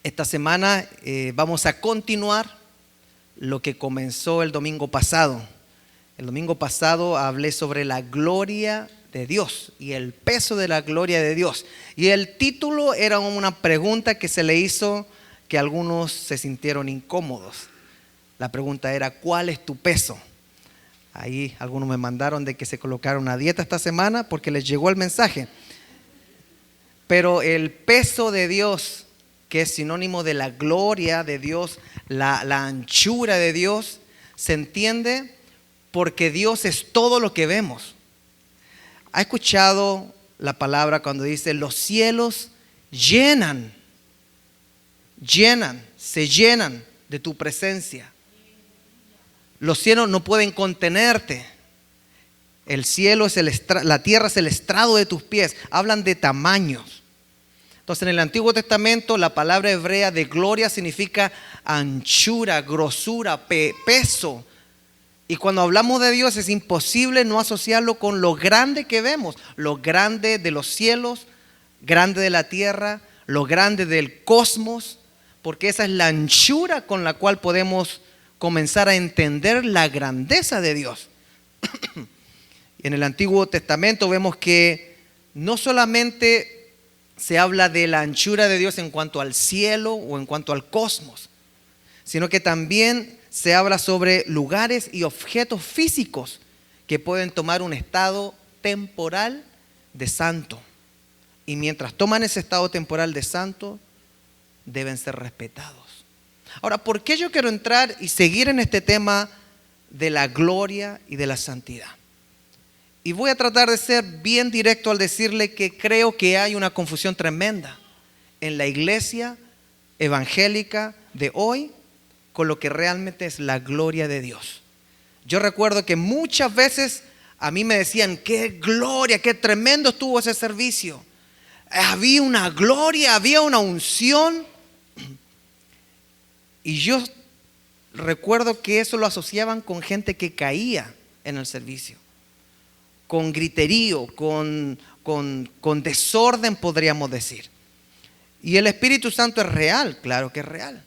Esta semana vamos a continuar lo que comenzó el domingo pasado. El domingo pasado hablé sobre la gloria de Dios y el peso de la gloria de Dios. Y el título era una pregunta que se le hizo que algunos se sintieron incómodos. La pregunta era: ¿cuál es tu peso? Ahí algunos me mandaron de que se colocara una dieta esta semana porque les llegó el mensaje. Pero el peso de Dios, que es sinónimo de la gloria de Dios, la anchura de Dios, se entiende porque Dios es todo lo que vemos. ¿Ha escuchado la palabra cuando dice los cielos se llenan de tu presencia? Los cielos no pueden contenerte. El cielo es la tierra es el estrado de tus pies. Hablan de tamaños. Entonces, en el Antiguo Testamento, la palabra hebrea de gloria significa anchura, grosura, peso. Y cuando hablamos de Dios es imposible no asociarlo con lo grande que vemos, lo grande de los cielos, grande de la tierra, lo grande del cosmos, porque esa es la anchura con la cual podemos comenzar a entender la grandeza de Dios. Y en el Antiguo Testamento vemos que no solamente se habla de la anchura de Dios en cuanto al cielo o en cuanto al cosmos, sino que también se habla sobre lugares y objetos físicos que pueden tomar un estado temporal de santo. Y mientras toman ese estado temporal de santo, deben ser respetados. Ahora, ¿por qué yo quiero entrar y seguir en este tema de la gloria y de la santidad? Y voy a tratar de ser bien directo al decirle que creo que hay una confusión tremenda en la iglesia evangélica de hoy con lo que realmente es la gloria de Dios. Yo recuerdo que muchas veces a mí me decían: qué gloria, qué tremendo estuvo ese servicio. Había una gloria, había una unción. Y yo recuerdo que eso lo asociaban con gente que caía en el servicio, con griterío, con desorden, podríamos decir. Y el Espíritu Santo es real, claro que es real.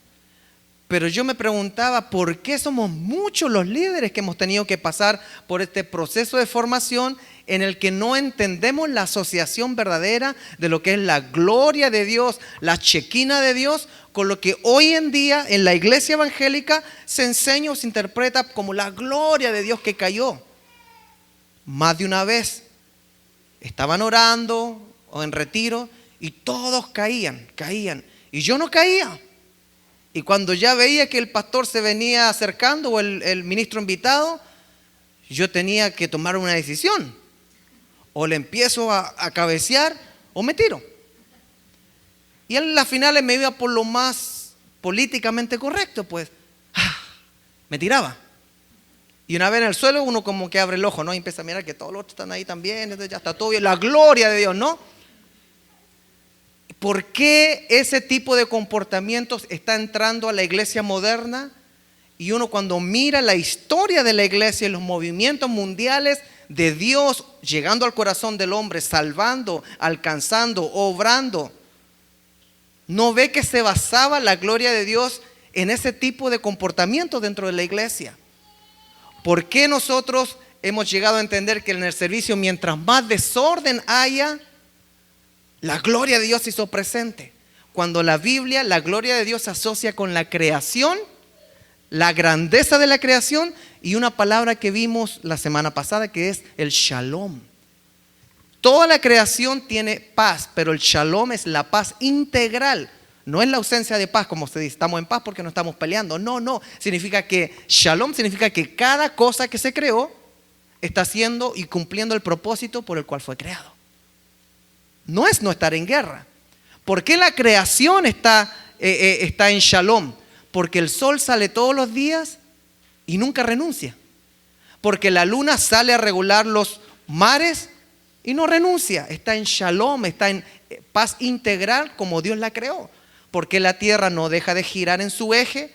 Pero yo me preguntaba, ¿por qué somos muchos los líderes que hemos tenido que pasar por este proceso de formación en el que no entendemos la asociación verdadera de lo que es la gloria de Dios, la chequina de Dios, con lo que hoy en día en la iglesia evangélica se enseña o se interpreta como la gloria de Dios que cayó? Más de una vez estaban orando o en retiro y todos caían. Y yo no caía. Y cuando ya veía que el pastor se venía acercando o el ministro invitado, yo tenía que tomar una decisión. O le empiezo a cabecear o me tiro. Y en las finales me iba por lo más políticamente correcto, pues me tiraba. Y una vez en el suelo uno como que abre el ojo, ¿no? Y empieza a mirar que todos los otros están ahí también, entonces ya está todo bien. La gloria de Dios, ¿no? ¿Por qué ese tipo de comportamientos está entrando a la iglesia moderna? Y uno cuando mira la historia de la iglesia y los movimientos mundiales de Dios llegando al corazón del hombre, salvando, alcanzando, obrando, no ve que se basaba la gloria de Dios en ese tipo de comportamiento dentro de la iglesia. ¿Por qué nosotros hemos llegado a entender que en el servicio, mientras más desorden haya, la gloria de Dios se hizo presente? Cuando la Biblia, la gloria de Dios se asocia con la creación, la grandeza de la creación y una palabra que vimos la semana pasada que es el shalom. Toda la creación tiene paz, pero el shalom es la paz integral. No es la ausencia de paz, como se dice, estamos en paz porque no estamos peleando. No, significa que shalom significa que cada cosa que se creó está haciendo y cumpliendo el propósito por el cual fue creado. No es no estar en guerra. ¿Por qué la creación está en shalom? Porque el sol sale todos los días y nunca renuncia. Porque la luna sale a regular los mares y no renuncia. Está en shalom, está en paz integral como Dios la creó. Porque la tierra no deja de girar en su eje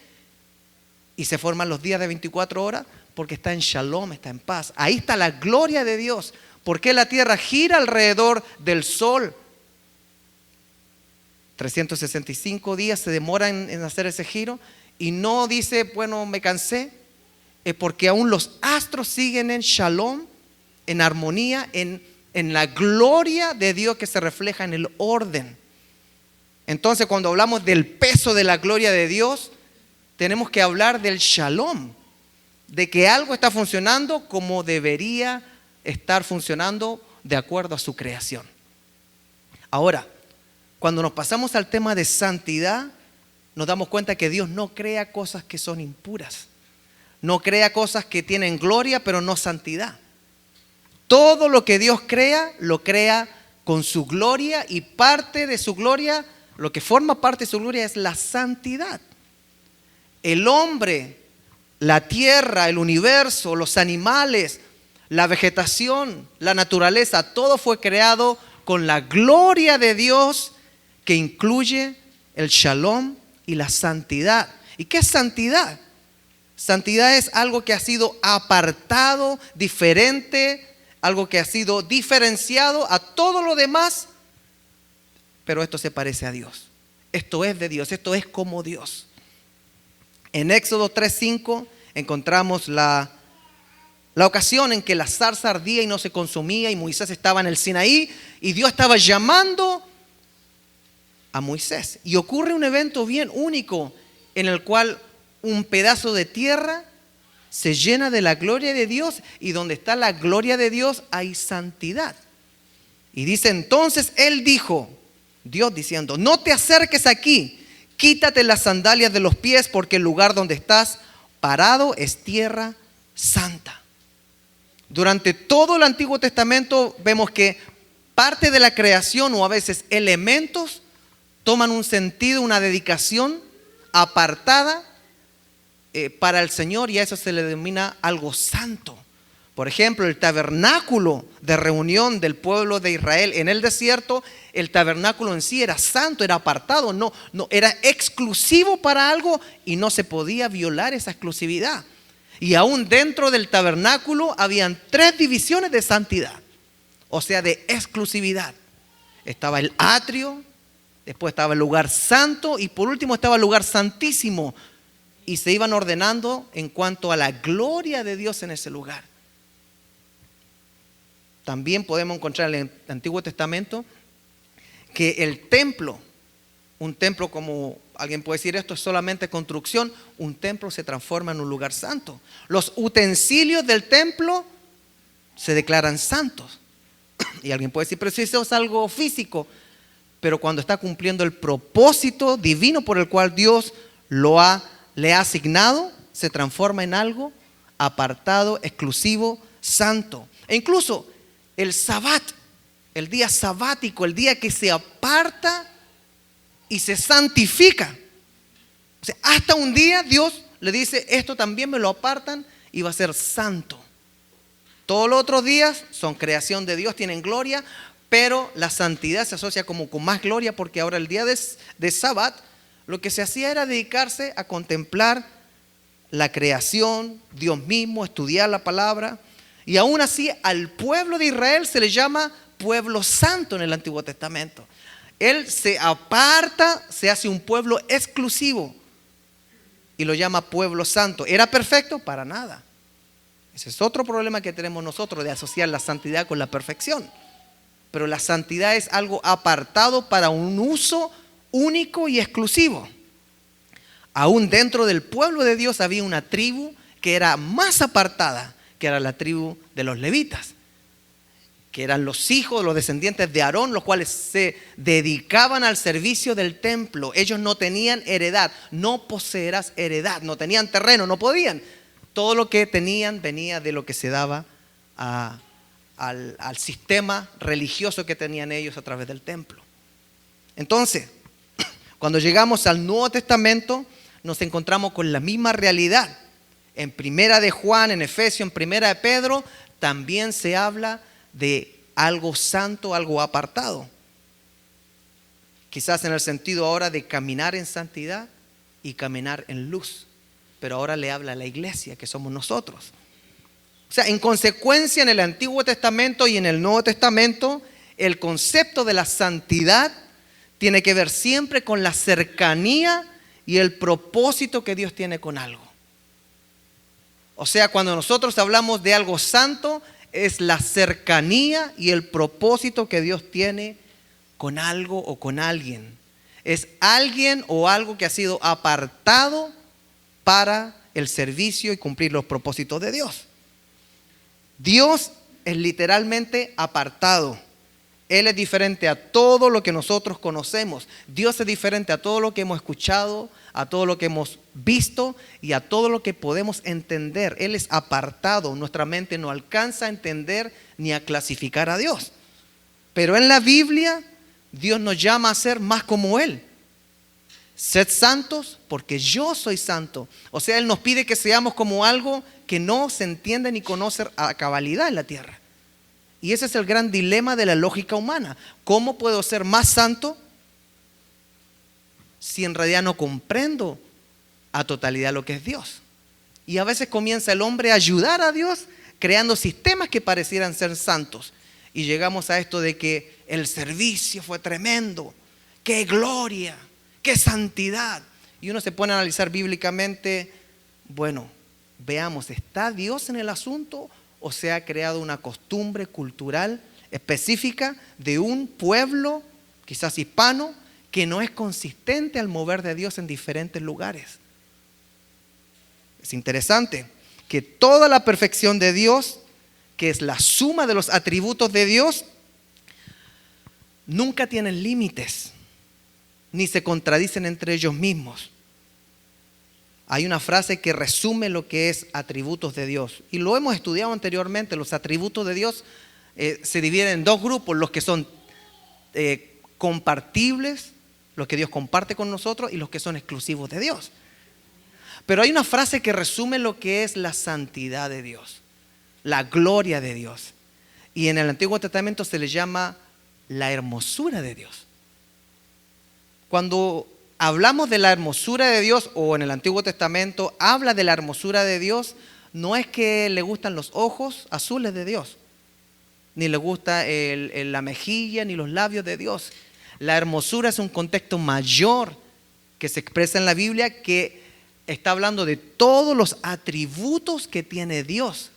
y se forman los días de 24 horas. Porque está en shalom, está en paz. Ahí está la gloria de Dios. ¿Por qué la tierra gira alrededor del sol? 365 días se demora en hacer ese giro, y no dice, bueno, me cansé, es porque aún los astros siguen en shalom, en armonía, en la gloria de Dios que se refleja en el orden. Entonces, cuando hablamos del peso de la gloria de Dios, tenemos que hablar del shalom, de que algo está funcionando como debería estar funcionando de acuerdo a su creación. Ahora, cuando nos pasamos al tema de santidad, nos damos cuenta que Dios no crea cosas que son impuras, no crea cosas que tienen gloria pero no santidad. Todo lo que Dios crea, lo crea con su gloria, y parte de su gloria, lo que forma parte de su gloria es la santidad. El hombre, la tierra, el universo, los animales, la vegetación, la naturaleza, todo fue creado con la gloria de Dios, que incluye el shalom y la santidad. ¿Y qué es santidad? Santidad es algo que ha sido apartado, diferente, algo que ha sido diferenciado a todo lo demás, pero esto se parece a Dios. Esto es de Dios, esto es como Dios. En Éxodo 3:5 encontramos la ocasión en que la zarza ardía y no se consumía, y Moisés estaba en el Sinaí y Dios estaba llamando a Moisés. Y ocurre un evento bien único en el cual un pedazo de tierra se llena de la gloria de Dios, y donde está la gloria de Dios hay santidad. Y dice, entonces él dijo, Dios diciendo, no te acerques aquí, quítate las sandalias de los pies, porque el lugar donde estás parado es tierra santa. Durante todo el Antiguo Testamento vemos que parte de la creación, o a veces elementos, toman un sentido, una dedicación apartada para el Señor, y a eso se le denomina algo santo. Por ejemplo, el tabernáculo de reunión del pueblo de Israel en el desierto, el tabernáculo en sí era santo, era apartado, no era exclusivo para algo, y no se podía violar esa exclusividad. Y aún dentro del tabernáculo habían 3 divisiones de santidad, o sea, de exclusividad. Estaba el atrio, después estaba el lugar santo, y por último estaba el lugar santísimo. Y se iban ordenando en cuanto a la gloria de Dios en ese lugar. También podemos encontrar en el Antiguo Testamento que el templo, un templo, como alguien puede decir, esto es solamente construcción, un templo se transforma en un lugar santo. Los utensilios del templo se declaran santos. Y alguien puede decir, pero si eso es algo físico, pero cuando está cumpliendo el propósito divino por el cual Dios le ha asignado, se transforma en algo apartado, exclusivo, santo. E incluso el Sabbat, el día sabático, el día que se aparta y se santifica. O sea, hasta un día Dios le dice, esto también me lo apartan y va a ser santo. Todos los otros días son creación de Dios, tienen gloria, pero la santidad se asocia como con más gloria, porque ahora el día de Sabbat, lo que se hacía era dedicarse a contemplar la creación, Dios mismo, estudiar la palabra. Y aún así al pueblo de Israel se le llama pueblo santo en el Antiguo Testamento. Él se aparta, se hace un pueblo exclusivo y lo llama pueblo santo. ¿Era perfecto? Para nada. Ese es otro problema que tenemos nosotros, de asociar la santidad con la perfección. Pero la santidad es algo apartado para un uso único y exclusivo. Aún dentro del pueblo de Dios había una tribu que era más apartada, que era la tribu de los levitas, que eran los hijos, los descendientes de Aarón, los cuales se dedicaban al servicio del templo. Ellos no tenían heredad, no poseerás heredad, no tenían terreno, no podían. Todo lo que tenían venía de lo que se daba al sistema religioso que tenían ellos a través del templo. Entonces, cuando llegamos al Nuevo Testamento, nos encontramos con la misma realidad. En Primera de Juan, en Efesios, en Primera de Pedro, también se habla de algo santo, algo apartado. Quizás en el sentido ahora de caminar en santidad y caminar en luz. Pero ahora le habla a la iglesia, que somos nosotros. O sea, en consecuencia, en el Antiguo Testamento y en el Nuevo Testamento, el concepto de la santidad tiene que ver siempre con la cercanía y el propósito que Dios tiene con algo. O sea, cuando nosotros hablamos de algo santo, es la cercanía y el propósito que Dios tiene con algo o con alguien. Es alguien o algo que ha sido apartado para el servicio y cumplir los propósitos de Dios. Dios es literalmente apartado. Él es diferente a todo lo que nosotros conocemos. Dios es diferente a todo lo que hemos escuchado, a todo lo que hemos visto y a todo lo que podemos entender. Él es apartado. Nuestra mente no alcanza a entender ni a clasificar a Dios. Pero en la Biblia, Dios nos llama a ser más como Él. Sed santos porque yo soy santo. O sea, Él nos pide que seamos como algo que no se entiende ni conoce a cabalidad en la tierra. Y ese es el gran dilema de la lógica humana. ¿Cómo puedo ser más santo si en realidad no comprendo a totalidad lo que es Dios? Y a veces comienza el hombre a ayudar a Dios creando sistemas que parecieran ser santos. Y llegamos a esto de que el servicio fue tremendo. ¡Qué gloria! ¡Qué santidad! Y uno se pone a analizar bíblicamente, bueno, veamos, ¿está Dios en el asunto? ¿O se ha creado una costumbre cultural específica de un pueblo, quizás hispano, que no es consistente al mover de Dios en diferentes lugares? Es interesante que toda la perfección de Dios, que es la suma de los atributos de Dios, nunca tienen límites, ni se contradicen entre ellos mismos. Hay una frase que resume lo que es atributos de Dios. Y lo hemos estudiado anteriormente. Los atributos de Dios se dividen en dos grupos. Los que son compartibles, los que Dios comparte con nosotros, y los que son exclusivos de Dios. Pero hay una frase que resume lo que es la santidad de Dios, la gloria de Dios. Y en el Antiguo Testamento se le llama la hermosura de Dios. Cuando hablamos de la hermosura de Dios, o en el Antiguo Testamento habla de la hermosura de Dios, no es que le gustan los ojos azules de Dios, ni le gusta la mejilla, ni los labios de Dios. La hermosura es un contexto mayor que se expresa en la Biblia, que está hablando de todos los atributos que tiene Dios,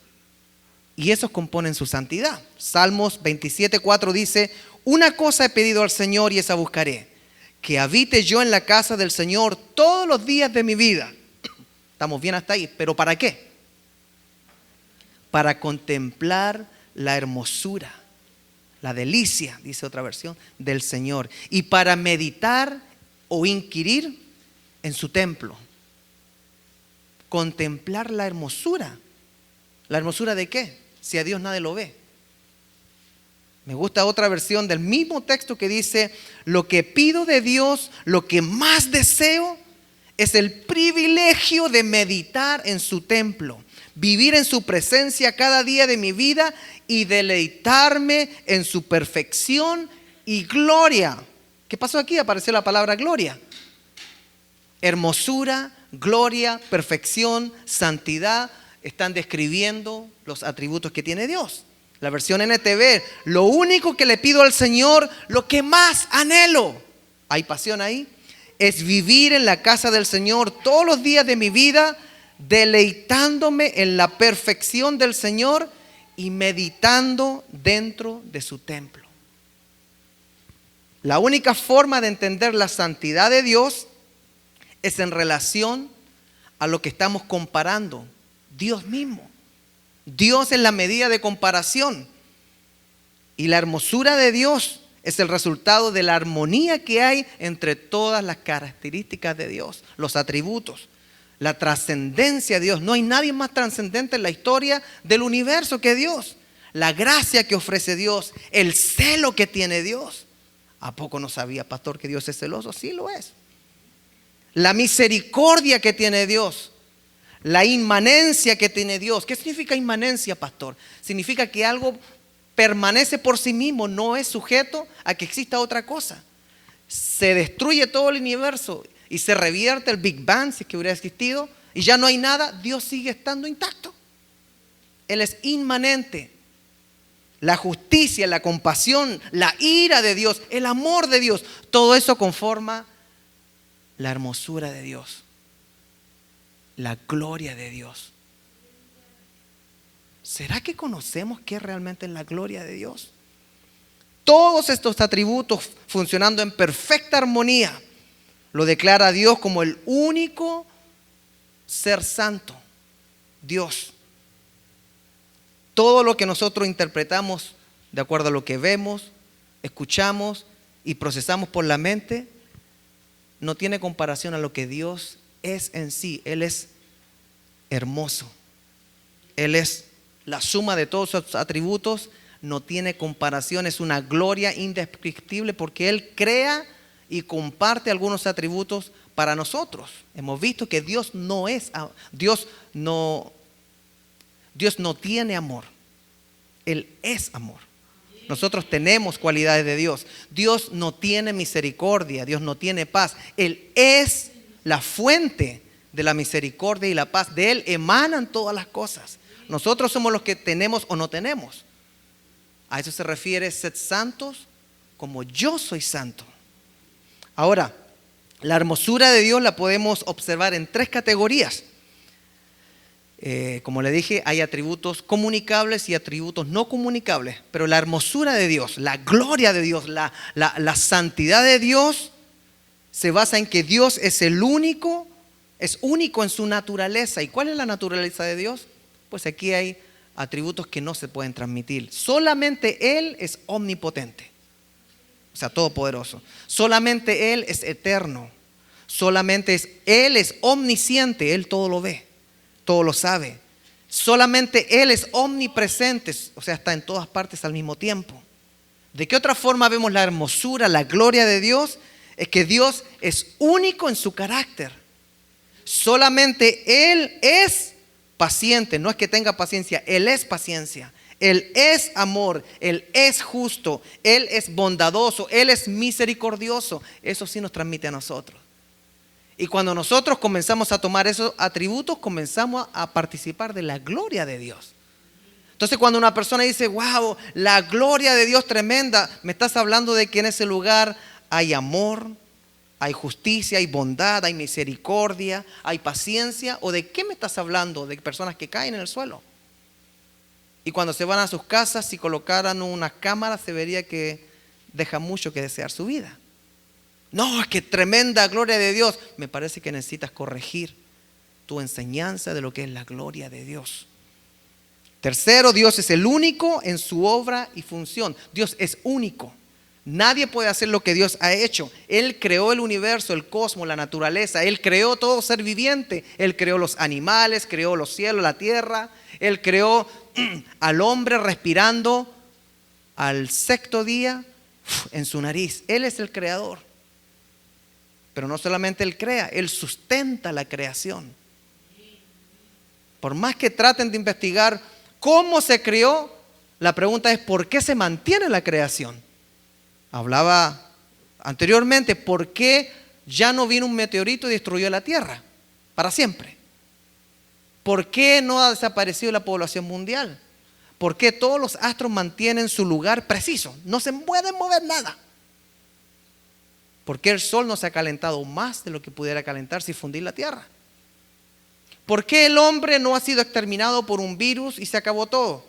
y esos componen su santidad. Salmos 27:4 dice: una cosa he pedido al Señor y esa buscaré, que habite yo en la casa del Señor todos los días de mi vida. Estamos bien hasta ahí, pero ¿para qué? Para contemplar la hermosura, la delicia, dice otra versión, del Señor, y para meditar o inquirir en su templo. Contemplar la hermosura. ¿La hermosura de qué? Si a Dios nadie lo ve. Me gusta otra versión del mismo texto que dice: lo que pido de Dios, lo que más deseo, es el privilegio de meditar en su templo, vivir en su presencia cada día de mi vida y deleitarme en su perfección y gloria. ¿Qué pasó aquí? Apareció la palabra gloria. Hermosura, gloria, perfección, santidad, están describiendo los atributos que tiene Dios. La versión NTV: lo único que le pido al Señor, lo que más anhelo, hay pasión ahí, es vivir en la casa del Señor todos los días de mi vida, deleitándome en la perfección del Señor y meditando dentro de su templo. La única forma de entender la santidad de Dios es en relación a lo que estamos comparando, Dios mismo. Dios es la medida de comparación, y la hermosura de Dios es el resultado de la armonía que hay entre todas las características de Dios, los atributos, la trascendencia de Dios. No hay nadie más trascendente en la historia del universo que Dios. La gracia que ofrece Dios, el celo que tiene Dios. ¿A poco no sabía, pastor, que Dios es celoso? Sí lo es. La misericordia que tiene Dios. La inmanencia que tiene Dios. ¿Qué significa inmanencia, pastor? Significa que algo permanece por sí mismo, no es sujeto a que exista otra cosa. Se destruye todo el universo y se revierte el Big Bang, si es que hubiera existido, y ya no hay nada, Dios sigue estando intacto. Él es inmanente. la justicia, la compasión, la ira de Dios, el amor de Dios. Todo eso conforma la hermosura de Dios, la gloria de Dios. ¿Será que conocemos qué realmente es la gloria de Dios? Todos estos atributos funcionando en perfecta armonía lo declara a Dios como el único ser santo, Dios. Todo lo que nosotros interpretamos de acuerdo a lo que vemos, escuchamos y procesamos por la mente no tiene comparación a lo que Dios es en sí. Él es hermoso. Él es la suma de todos sus atributos, no tiene comparación, es una gloria indescriptible porque Él crea y comparte algunos atributos para nosotros. Hemos visto que Dios no tiene amor. Él es amor. Nosotros tenemos cualidades de Dios. Dios no tiene misericordia, Dios no tiene paz. Él es la fuente de la misericordia y la paz. De Él emanan todas las cosas. Nosotros somos los que tenemos o no tenemos. A eso se refiere: sed santos como yo soy santo. Ahora, la hermosura de Dios la podemos observar en tres categorías. Como le dije, hay atributos comunicables y atributos no comunicables. Pero la hermosura de Dios, la gloria de Dios, la santidad de Dios se basa en que Dios es el único, es único en su naturaleza. ¿Y cuál es la naturaleza de Dios? Pues aquí hay atributos que no se pueden transmitir. Solamente Él es omnipotente, o sea, todopoderoso. Solamente Él es eterno. Solamente Él es omnisciente. Él todo lo ve, todo lo sabe. Solamente Él es omnipresente, o sea, está en todas partes al mismo tiempo. ¿De qué otra forma vemos la hermosura, la gloria de Dios? Es que Dios es único en su carácter. Solamente Él es paciente, no es que tenga paciencia, Él es paciencia. Él es amor, Él es justo, Él es bondadoso, Él es misericordioso. Eso sí nos transmite a nosotros. Y cuando nosotros comenzamos a tomar esos atributos, comenzamos a participar de la gloria de Dios. Entonces cuando una persona dice: wow, la gloria de Dios tremenda, me estás hablando de que en ese lugar hay amor, hay justicia, hay bondad, hay misericordia, hay paciencia. ¿O de qué me estás hablando? De personas que caen en el suelo. Y cuando se van a sus casas, si colocaran una cámara, se vería que deja mucho que desear su vida. No, es que tremenda gloria de Dios. Me parece que necesitas corregir tu enseñanza de lo que es la gloria de Dios. Tercero, Dios es el único en su obra y función. Dios es único. Nadie puede hacer lo que Dios ha hecho. Él creó el universo, el cosmos, la naturaleza. Él creó todo ser viviente. Él creó los animales, creó los cielos, la tierra. Él creó al hombre respirando al sexto día en su nariz. Él es el creador. Pero no solamente Él crea, Él sustenta la creación. Por más que traten de investigar cómo se creó, la pregunta es: ¿por qué se mantiene la creación? Hablaba anteriormente, ¿por qué ya no vino un meteorito y destruyó la tierra para siempre? ¿Por qué no ha desaparecido la población mundial? ¿Por qué todos los astros mantienen su lugar preciso? No se pueden mover nada. ¿Por qué el sol no se ha calentado más de lo que pudiera calentarse y fundir la tierra? ¿Por qué el hombre no ha sido exterminado por un virus y se acabó todo?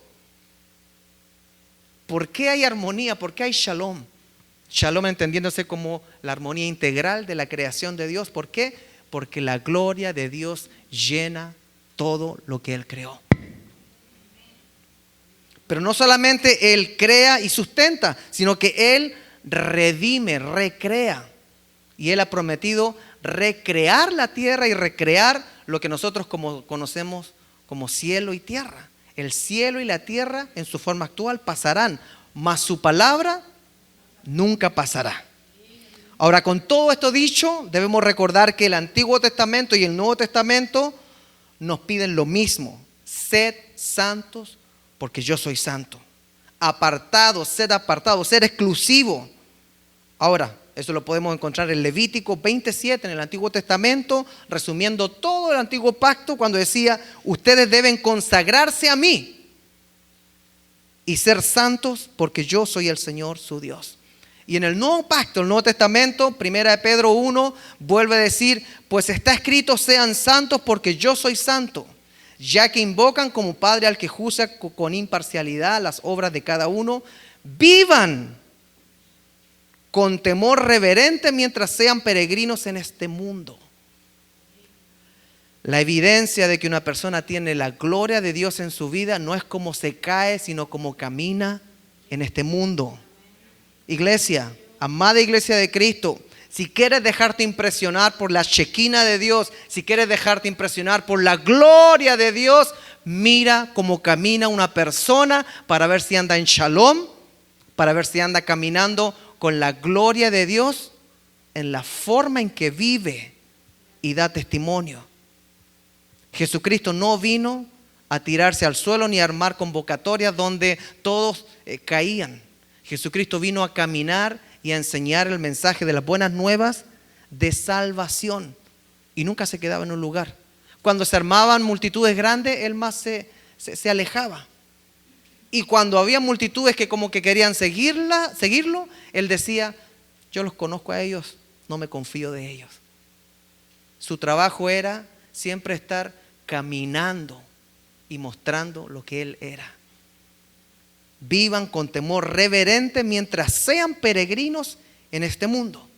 ¿Por qué hay armonía? ¿Por qué hay shalom? Shalom entendiéndose como la armonía integral de la creación de Dios. ¿Por qué? Porque la gloria de Dios llena todo lo que Él creó. Pero no solamente Él crea y sustenta, sino que Él redime, recrea. Y Él ha prometido recrear la tierra y recrear lo que nosotros conocemos como cielo y tierra. El cielo y la tierra en su forma actual pasarán, mas su palabra nunca pasará. Ahora, con todo esto dicho, debemos recordar que el Antiguo Testamento y el Nuevo Testamento nos piden lo mismo: sed santos porque yo soy santo. Apartado, ser exclusivo. Ahora, eso lo podemos encontrar en Levítico 27 en el Antiguo Testamento, resumiendo todo el Antiguo Pacto, cuando decía: ustedes deben consagrarse a mí y ser santos porque yo soy el Señor su Dios. Y en el Nuevo Pacto, el Nuevo Testamento, 1 Pedro 1, vuelve a decir, pues está escrito, sean santos porque yo soy santo, ya que invocan como Padre al que juzga con imparcialidad las obras de cada uno. Vivan con temor reverente mientras sean peregrinos en este mundo. La evidencia de que una persona tiene la gloria de Dios en su vida no es cómo se cae, sino cómo camina en este mundo. Iglesia, amada iglesia de Cristo, si quieres dejarte impresionar por la chequina de Dios, si quieres dejarte impresionar por la gloria de Dios, mira cómo camina una persona para ver si anda en shalom, para ver si anda caminando con la gloria de Dios en la forma en que vive y da testimonio. Jesucristo no vino a tirarse al suelo ni a armar convocatorias donde todos caían. Jesucristo vino a caminar y a enseñar el mensaje de las buenas nuevas de salvación. Y nunca se quedaba en un lugar. Cuando se armaban multitudes grandes, Él más se alejaba. Y cuando había multitudes que como que querían seguirlo, Él decía, yo los conozco a ellos, no me confío de ellos. Su trabajo era siempre estar caminando y mostrando lo que Él era. Vivan con temor reverente mientras sean peregrinos en este mundo.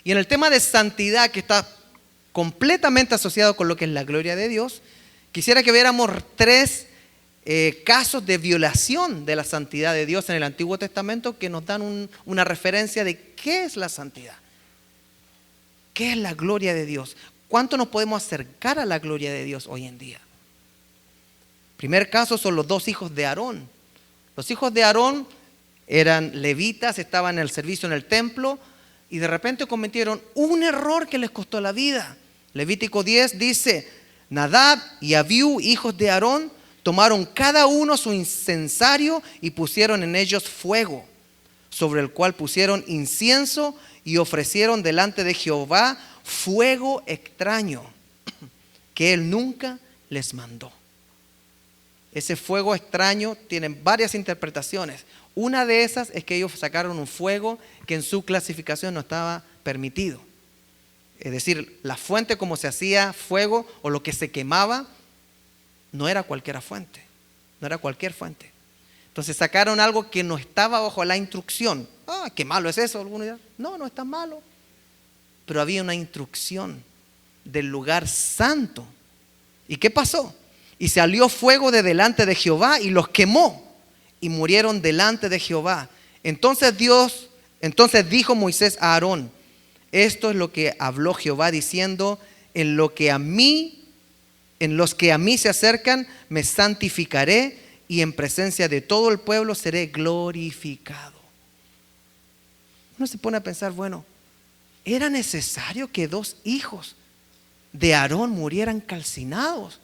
Y en el tema de santidad, que está completamente asociado con lo que es la gloria de Dios, quisiera que viéramos 3 casos de violación de la santidad de Dios en el Antiguo Testamento que nos dan una referencia de qué es la santidad, qué es la gloria de Dios, cuánto nos podemos acercar a la gloria de Dios hoy en día. Primer caso son los 2 hijos de Aarón. Los hijos de Aarón eran levitas, estaban en el servicio en el templo y de repente cometieron un error que les costó la vida. Levítico 10 dice, Nadab y Abiú, hijos de Aarón, tomaron cada uno su incensario y pusieron en ellos fuego, sobre el cual pusieron incienso y ofrecieron delante de Jehová fuego extraño que Él nunca les mandó. Ese fuego extraño tiene varias interpretaciones. Una de esas es que ellos sacaron un fuego que en su clasificación no estaba permitido. Es decir, la fuente como se hacía fuego o lo que se quemaba no era cualquier fuente. No era cualquier fuente. Entonces sacaron algo que no estaba bajo la instrucción. Ah, qué malo es eso. ¿Alguno dirá? No, no es tan malo. Pero había una instrucción del lugar santo. ¿Y qué pasó? Y salió fuego de delante de Jehová y los quemó y murieron delante de Jehová. Entonces dijo Moisés a Aarón, esto es lo que habló Jehová diciendo, en los que a mí se acercan me santificaré y en presencia de todo el pueblo seré glorificado. Uno se pone a pensar, bueno, ¿era necesario que 2 hijos de Aarón murieran calcinados?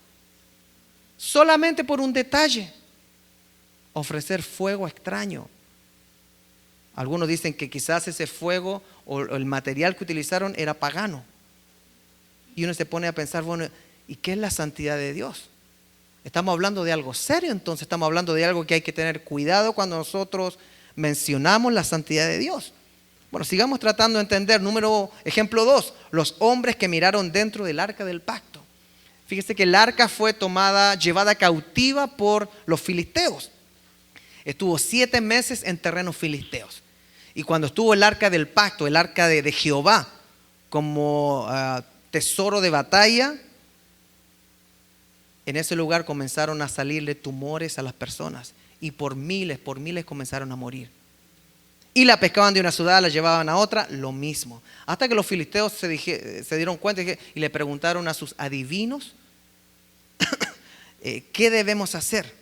Solamente por un detalle, ofrecer fuego extraño. Algunos dicen que quizás ese fuego o el material que utilizaron era pagano. Y uno se pone a pensar, bueno, ¿y qué es la santidad de Dios? Estamos hablando de algo serio, entonces estamos hablando de algo que hay que tener cuidado cuando nosotros mencionamos la santidad de Dios. Bueno, sigamos tratando de entender. Ejemplo 2, los hombres que miraron dentro del arca del pacto. Fíjese que el arca fue llevada cautiva por los filisteos. Estuvo 7 meses en terrenos filisteos. Y cuando estuvo el arca del pacto, el arca de Jehová, como tesoro de batalla, en ese lugar comenzaron a salirle tumores a las personas. Y por miles comenzaron a morir. Y la pescaban de una ciudad, la llevaban a otra, lo mismo. Hasta que los filisteos se dieron cuenta y le preguntaron a sus adivinos, ¿qué debemos hacer?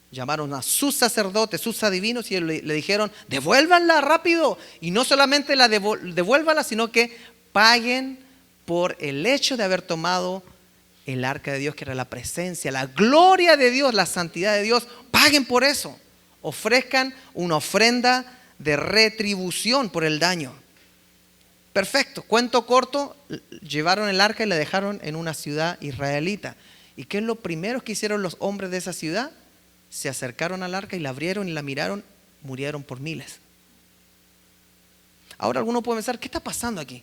Llamaron a sus sacerdotes, sus adivinos, y le dijeron, devuélvanla rápido. Y no solamente la devuélvanla, sino que paguen por el hecho de haber tomado el arca de Dios, que era la presencia, la gloria de Dios, la santidad de Dios. Paguen por eso. Ofrezcan una ofrenda de retribución por el daño. Perfecto, cuento corto, llevaron el arca y la dejaron en una ciudad israelita. ¿Y qué es lo primero que hicieron los hombres de esa ciudad? se acercaron al arca y la abrieron y la miraron, murieron por miles. Ahora alguno puede pensar, ¿qué está pasando aquí?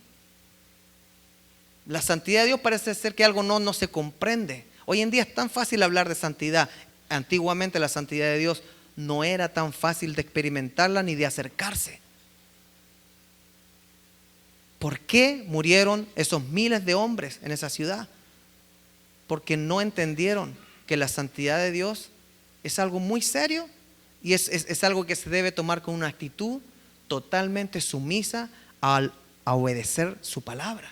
La santidad de Dios parece ser que algo no se comprende. Hoy en día es tan fácil hablar de santidad. Antiguamente la santidad de Dios no era tan fácil de experimentarla ni de acercarse. ¿Por qué murieron esos miles de hombres en esa ciudad? Porque no entendieron que la santidad de Dios es algo muy serio y es algo que se debe tomar con una actitud totalmente sumisa a obedecer su palabra.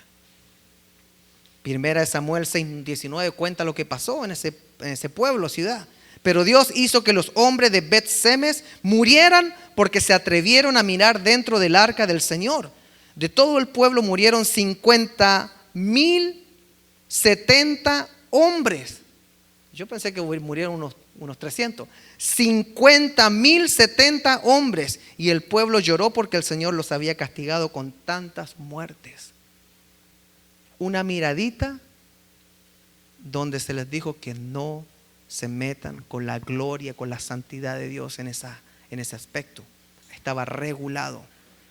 Primera de Samuel 6:19 cuenta lo que pasó en ese pueblo, ciudad. Pero Dios hizo que los hombres de Bet-Semes murieran porque se atrevieron a mirar dentro del arca del Señor. De todo el pueblo murieron 50,070 hombres. Yo pensé que murieron unos 300. 50,070 hombres. Y el pueblo lloró porque el Señor los había castigado con tantas muertes. Una miradita donde se les dijo que no se metan con la gloria, con la santidad de Dios en ese aspecto. Estaba regulado.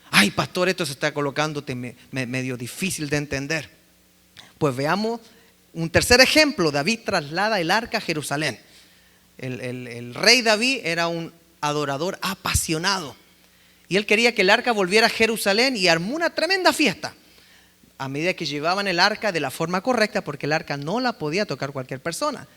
Ay, pastor, esto se está colocándote medio difícil de entender. Pues veamos un tercer ejemplo. David traslada el arca a Jerusalén. El rey David era un adorador apasionado y él quería que el arca volviera a Jerusalén y armó una tremenda fiesta. A medida que llevaban el arca de la forma correcta, porque el arca no la podía tocar cualquier persona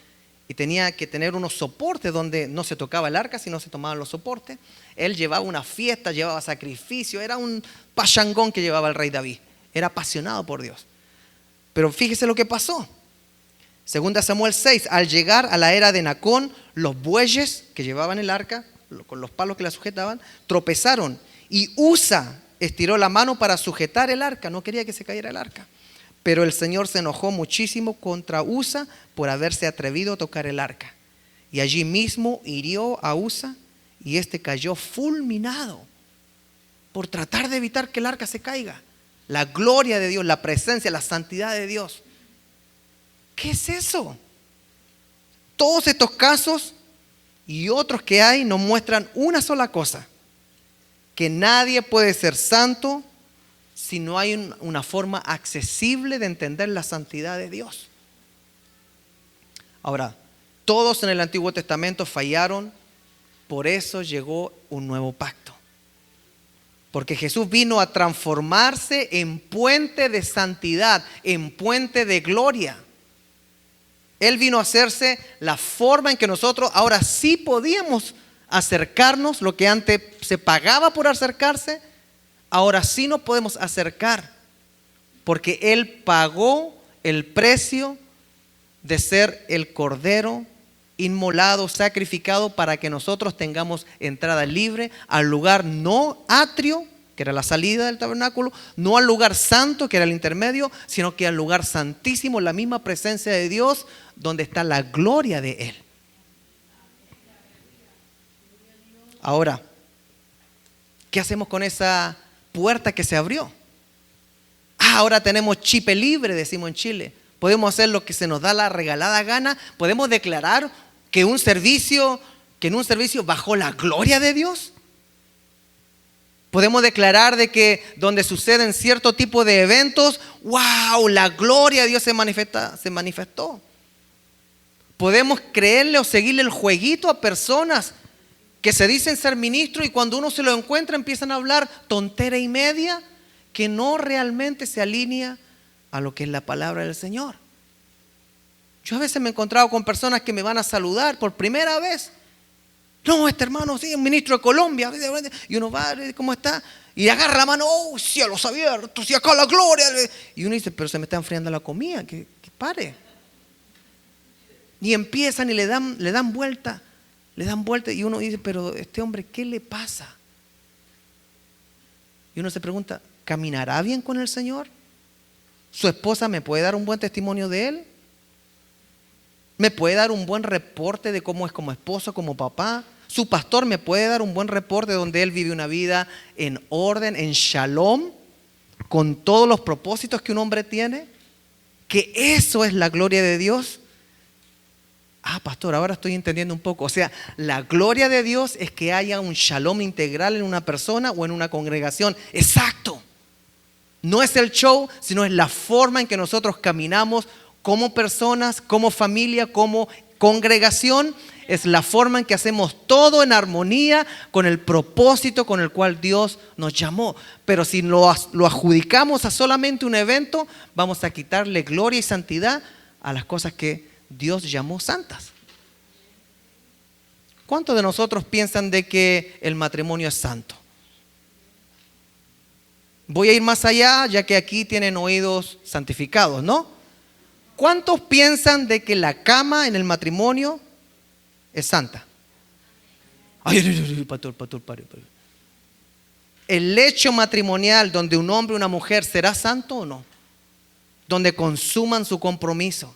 y tenía que tener unos soportes donde no se tocaba el arca, sino se tomaban los soportes. Él llevaba una fiesta, llevaba sacrificio, era un pachangón que llevaba el rey David. Era apasionado por Dios. Pero fíjese lo que pasó. Segunda Samuel 6, al llegar a la era de Nacón, los bueyes que llevaban el arca, con los palos que la sujetaban, tropezaron y Usa estiró la mano para sujetar el arca, no quería que se cayera el arca. Pero el Señor se enojó muchísimo contra Usa por haberse atrevido a tocar el arca. Y allí mismo hirió a Usa y este cayó fulminado por tratar de evitar que el arca se caiga. La gloria de Dios, la presencia, la santidad de Dios. ¿Qué es eso? Todos estos casos y otros que hay nos muestran una sola cosa: que nadie puede ser santo si no hay una forma accesible de entender la santidad de Dios. Ahora, todos en el Antiguo Testamento fallaron, por eso llegó un nuevo pacto. Porque Jesús vino a transformarse en puente de santidad, en puente de gloria. Él vino a hacerse la forma en que nosotros ahora sí podíamos acercarnos. Lo que antes se pagaba por acercarse, ahora sí nos podemos acercar, porque Él pagó el precio de ser el cordero inmolado, sacrificado, para que nosotros tengamos entrada libre al lugar no atrio, que era la salida del tabernáculo, no al lugar santo, que era el intermedio, sino que al lugar santísimo, la misma presencia de Dios, donde está la gloria de Él. Ahora, ¿qué hacemos con esa puerta que se abrió? Ahora tenemos chipe libre, decimos en Chile. Podemos hacer lo que se nos da la regalada gana. Podemos declarar que en un servicio bajó la gloria de Dios. Podemos declarar de que donde suceden cierto tipo de eventos, wow, la gloria de Dios se manifestó. Podemos creerle o seguirle el jueguito a personas que se dicen ser ministros y cuando uno se lo encuentra empiezan a hablar tontera y media que no realmente se alinea a lo que es la palabra del Señor. Yo a veces me he encontrado con personas que me van a saludar por primera vez. No, este hermano, sí, un ministro de Colombia. Y uno va, ¿cómo está? Y agarra la mano, oh, cielos abiertos, y acá la gloria. Y uno dice, pero se me está enfriando la comida, que pare. Y empiezan y le dan vuelta. Y uno dice, pero este hombre, ¿qué le pasa? Y uno se pregunta, ¿caminará bien con el Señor? ¿Su esposa me puede dar un buen testimonio de él? ¿Me puede dar un buen reporte de cómo es como esposo, como papá? ¿Su pastor me puede dar un buen reporte donde él vive una vida en orden, en shalom, con todos los propósitos que un hombre tiene? ¿Que eso es la gloria de Dios? Ah, pastor, ahora estoy entendiendo un poco. O sea, la gloria de Dios es que haya un shalom integral en una persona o en una congregación. Exacto. No es el show, sino es la forma en que nosotros caminamos como personas, como familia, como congregación. Es la forma en que hacemos todo en armonía con el propósito con el cual Dios nos llamó. Pero si lo adjudicamos a solamente un evento, vamos a quitarle gloria y santidad a las cosas que Dios llamó santas. ¿Cuántos de nosotros piensan de que el matrimonio es santo? Voy a ir más allá, ya que aquí tienen oídos santificados, ¿no? ¿Cuántos piensan de que la cama en el matrimonio es santa? Ay, pastor, pare. ¿El lecho matrimonial donde un hombre y una mujer será santo o no? Donde consuman su compromiso.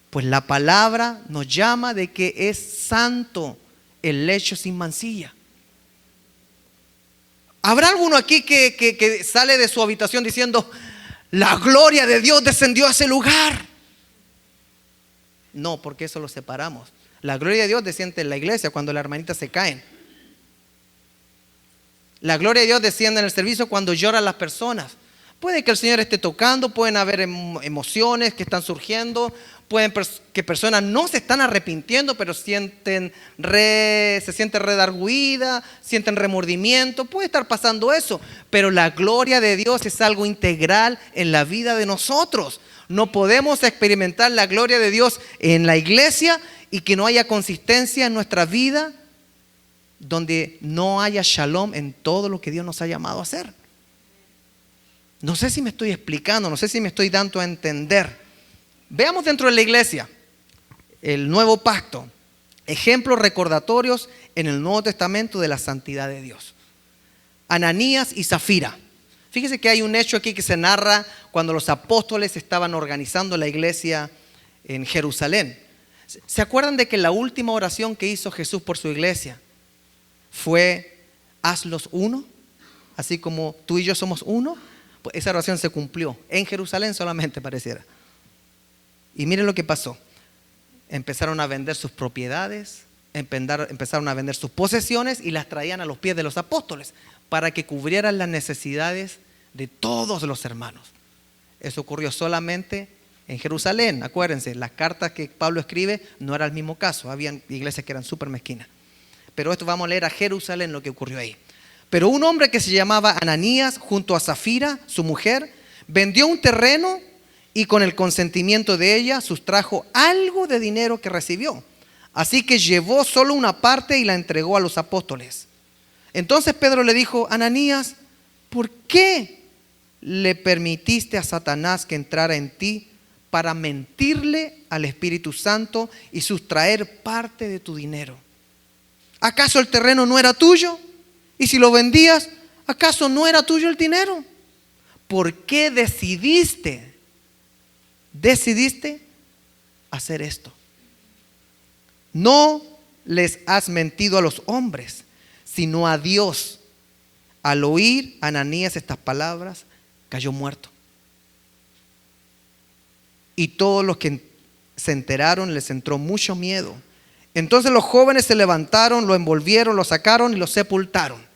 Pues la palabra nos llama de que es santo el lecho sin mancilla. ¿Habrá alguno aquí que sale de su habitación diciendo, la gloria de Dios descendió a ese lugar? No, porque eso lo separamos. La gloria de Dios desciende en la iglesia cuando las hermanitas se caen. La gloria de Dios desciende en el servicio cuando lloran las personas. Puede que el Señor esté tocando, pueden haber emociones que están surgiendo, pueden que personas no se están arrepintiendo, pero se sienten redarguida, sienten remordimiento, puede estar pasando eso, pero la gloria de Dios es algo integral en la vida de nosotros. No podemos experimentar la gloria de Dios en la iglesia y que no haya consistencia en nuestra vida, donde no haya shalom en todo lo que Dios nos ha llamado a hacer. No sé si me estoy explicando, no sé si me estoy dando a entender. Veamos dentro de la iglesia el nuevo pacto, ejemplos recordatorios en el Nuevo Testamento de la santidad de Dios. Ananías y Zafira. Fíjese que hay un hecho aquí que se narra cuando los apóstoles estaban organizando la iglesia en Jerusalén. ¿Se acuerdan de que la última oración que hizo Jesús por su iglesia fue hazlos uno? Así como tú y yo somos uno. Pues esa oración se cumplió en Jerusalén solamente, pareciera. Y miren lo que pasó. Empezaron a vender sus propiedades, empezaron a vender sus posesiones y las traían a los pies de los apóstoles para que cubrieran las necesidades de todos los hermanos. Eso ocurrió solamente en Jerusalén. Acuérdense, las cartas que Pablo escribe no era el mismo caso. Habían iglesias que eran súper mezquinas. Pero esto vamos a leer a Jerusalén lo que ocurrió ahí. Pero un hombre que se llamaba Ananías, junto a Zafira, su mujer, vendió un terreno y con el consentimiento de ella sustrajo algo de dinero que recibió. Así que llevó solo una parte y la entregó a los apóstoles. Entonces Pedro le dijo, Ananías, ¿por qué le permitiste a Satanás que entrara en ti para mentirle al Espíritu Santo y sustraer parte de tu dinero? ¿Acaso el terreno no era tuyo? Y si lo vendías, ¿acaso no era tuyo el dinero? ¿Por qué decidiste hacer esto? No les has mentido a los hombres, sino a Dios. Al oír Ananías estas palabras, cayó muerto. Y todos los que se enteraron les entró mucho miedo. Entonces los jóvenes se levantaron, lo envolvieron, lo sacaron y lo sepultaron.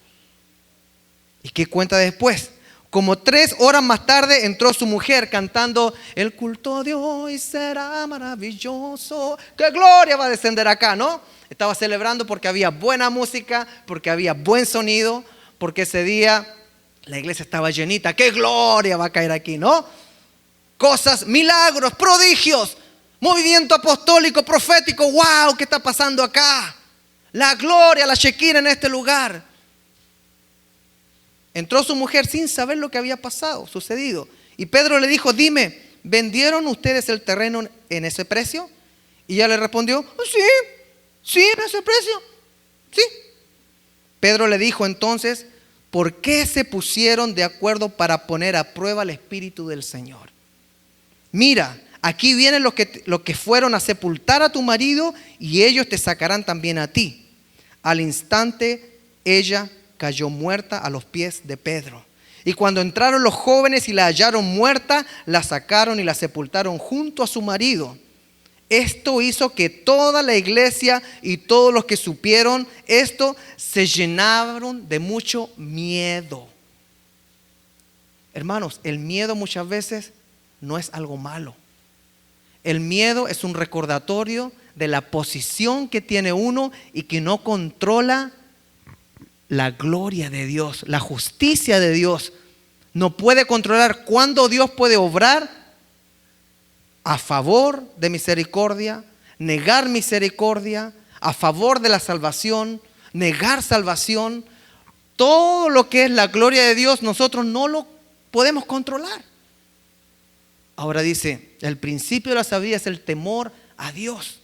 ¿Y qué cuenta después? Como 3 horas más tarde entró su mujer cantando, el culto de hoy será maravilloso. ¡Qué gloria va a descender acá!, ¿no? Estaba celebrando porque había buena música, porque había buen sonido, porque ese día la iglesia estaba llenita. ¡Qué gloria va a caer aquí!, ¿no? Cosas, milagros, prodigios, movimiento apostólico, profético. ¡Wow! ¿Qué está pasando acá? La gloria, la Shekinah en este lugar. Entró su mujer sin saber lo que había sucedido. Y Pedro le dijo, dime, ¿vendieron ustedes el terreno en ese precio? Y ella le respondió, sí, en ese precio, sí. Pedro le dijo entonces, ¿por qué se pusieron de acuerdo para poner a prueba el Espíritu del Señor? Mira, aquí vienen los que fueron a sepultar a tu marido y ellos te sacarán también a ti. Al instante ella cayó muerta a los pies de Pedro. Y cuando entraron los jóvenes y la hallaron muerta, la sacaron y la sepultaron junto a su marido. Esto hizo que toda la iglesia y todos los que supieron esto se llenaron de mucho miedo. Hermanos, el miedo muchas veces no es algo malo. El miedo es un recordatorio de la posición que tiene uno y que no controla la gloria de Dios, la justicia de Dios. No puede controlar cuándo Dios puede obrar a favor de misericordia, negar misericordia, a favor de la salvación, negar salvación. Todo lo que es la gloria de Dios nosotros no lo podemos controlar. Ahora dice, el principio de la sabiduría es el temor a Dios.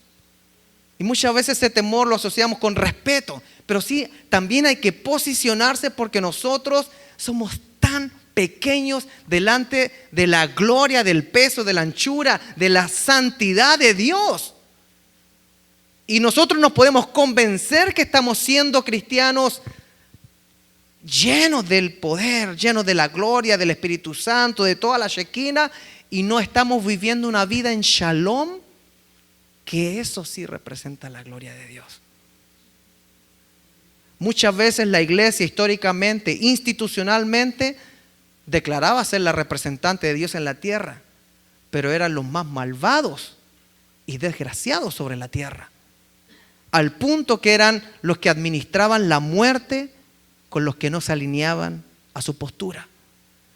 Y muchas veces ese temor lo asociamos con respeto, pero sí, también hay que posicionarse porque nosotros somos tan pequeños delante de la gloria, del peso, de la anchura, de la santidad de Dios. Y nosotros nos podemos convencer que estamos siendo cristianos llenos del poder, llenos de la gloria, del Espíritu Santo, de toda la Shekinah, y no estamos viviendo una vida en shalom, que eso sí representa la gloria de Dios. Muchas veces la iglesia históricamente, institucionalmente, declaraba ser la representante de Dios en la tierra, pero eran los más malvados y desgraciados sobre la tierra, al punto que eran los que administraban la muerte con los que no se alineaban a su postura.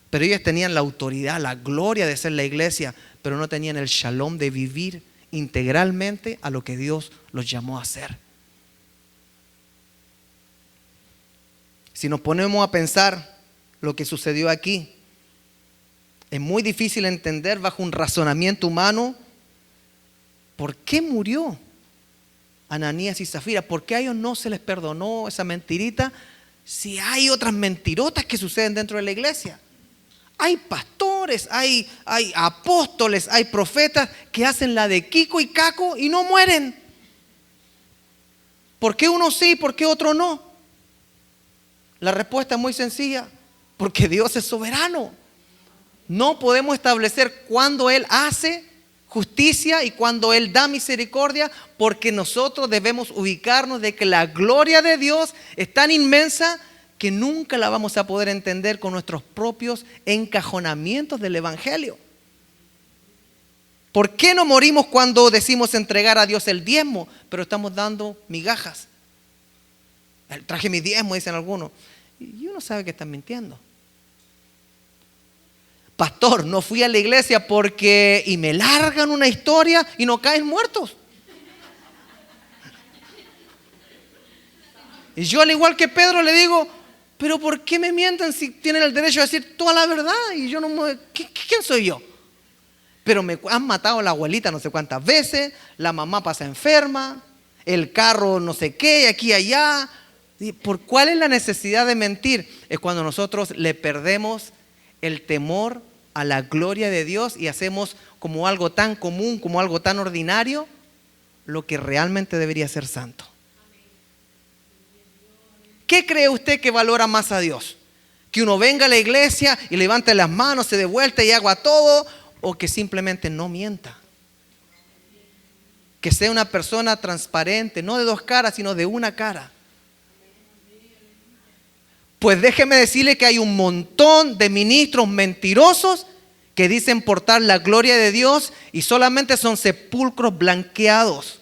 Pero ellos tenían la autoridad, la gloria de ser la iglesia, pero no tenían el shalom de vivir integralmente a lo que Dios los llamó a hacer. Si nos ponemos a pensar lo que sucedió aquí, es muy difícil entender bajo un razonamiento humano por qué murió Ananías y Zafira. ¿Por qué a ellos no se les perdonó esa mentirita? Si hay otras mentirotas que suceden dentro de la iglesia. Hay pastores, hay apóstoles, hay profetas que hacen la de Kiko y Caco y no mueren. ¿Por qué uno sí y por qué otro no? La respuesta es muy sencilla, porque Dios es soberano. No podemos establecer cuándo Él hace justicia y cuándo Él da misericordia, porque nosotros debemos ubicarnos de que la gloria de Dios es tan inmensa que nunca la vamos a poder entender con nuestros propios encajonamientos del Evangelio. ¿Por qué no morimos cuando decimos entregar a Dios el diezmo, pero estamos dando migajas? Traje mi diezmo, dicen algunos. Y uno sabe que están mintiendo. Pastor, no fui a la iglesia porque... Y me largan una historia y no caen muertos. Y yo, al igual que Pedro, le digo, pero ¿por qué me mienten si tienen el derecho a decir toda la verdad? Y yo no me... ¿Quién soy yo? Pero me han matado a la abuelita no sé cuántas veces, la mamá pasa enferma, el carro no sé qué, aquí y allá. ¿Por cuál es la necesidad de mentir? Es cuando nosotros le perdemos el temor a la gloria de Dios y hacemos como algo tan común, como algo tan ordinario, lo que realmente debería ser santo. ¿Qué cree usted que valora más a Dios? ¿Que uno venga a la iglesia y levante las manos, se dé vuelta y haga todo? ¿O que simplemente no mienta? Que sea una persona transparente, no de dos caras, sino de una cara. Pues déjeme decirle que hay un montón de ministros mentirosos que dicen portar la gloria de Dios y solamente son sepulcros blanqueados,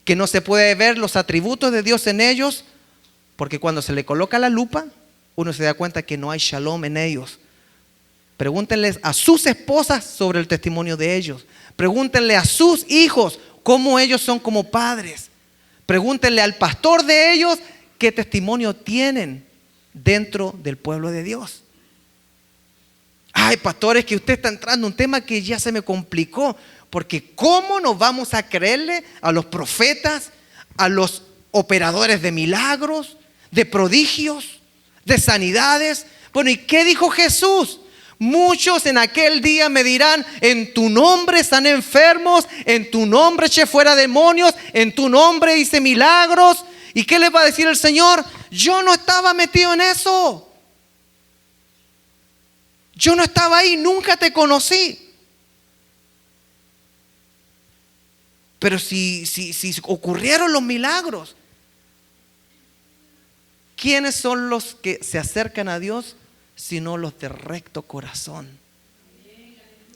que no se puede ver los atributos de Dios en ellos, porque cuando se le coloca la lupa, uno se da cuenta que no hay shalom en ellos. Pregúntenles a sus esposas sobre el testimonio de ellos. Pregúntenle a sus hijos cómo ellos son como padres. Pregúntenle al pastor de ellos qué testimonio tienen dentro del pueblo de Dios. Ay, pastores, que usted está entrando en un tema que ya se me complicó, porque ¿cómo nos vamos a creerle a los profetas, a los operadores de milagros, de prodigios, de sanidades? Bueno, ¿y qué dijo Jesús? Muchos en aquel día me dirán, en tu nombre están enfermos, en tu nombre eché fuera demonios, en tu nombre hice milagros. ¿Y qué les va a decir el Señor? Yo no estaba metido en eso. Yo no estaba ahí, nunca te conocí. Pero si ocurrieron los milagros, ¿quiénes son los que se acercan a Dios sino los de recto corazón?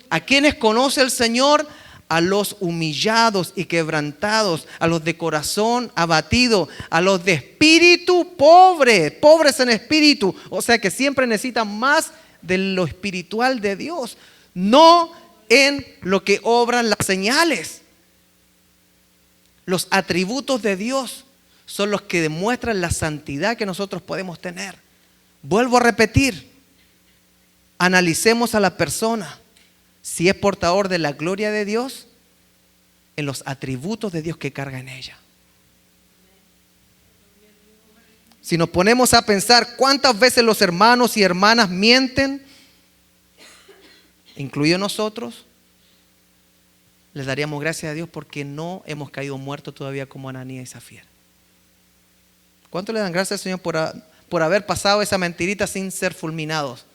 ¿A quiénes conoce el Señor? A los humillados y quebrantados, a los de corazón abatido, a los de espíritu pobre, pobres en espíritu. O sea que siempre necesitan más de lo espiritual de Dios, no en lo que obran las señales. Los atributos de Dios son los que demuestran la santidad que nosotros podemos tener. Vuelvo a repetir, analicemos a la persona. Si es portador de la gloria de Dios, en los atributos de Dios que carga en ella. Si nos ponemos a pensar cuántas veces los hermanos y hermanas mienten, incluidos nosotros, les daríamos gracias a Dios porque no hemos caído muertos todavía como Ananías y Zafira. ¿Cuánto le dan gracias al Señor por haber pasado esa mentirita sin ser fulminados?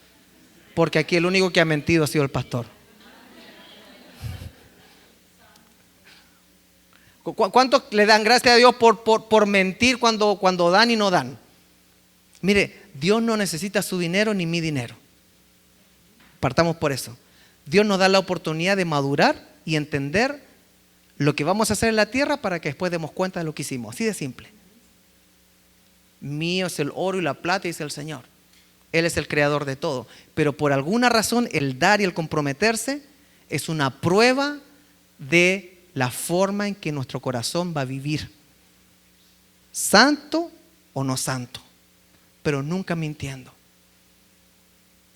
Porque aquí el único que ha mentido ha sido el pastor. ¿Cuántos le dan gracias a Dios por mentir cuando dan y no dan? Mire, Dios no necesita su dinero ni mi dinero. Partamos por eso. Dios nos da la oportunidad de madurar y entender lo que vamos a hacer en la tierra para que después demos cuenta de lo que hicimos. Así de simple. Mío es el oro y la plata, dice el Señor. Él es el creador de todo. Pero por alguna razón el dar y el comprometerse es una prueba de la forma en que nuestro corazón va a vivir. Santo o no santo, pero nunca mintiendo.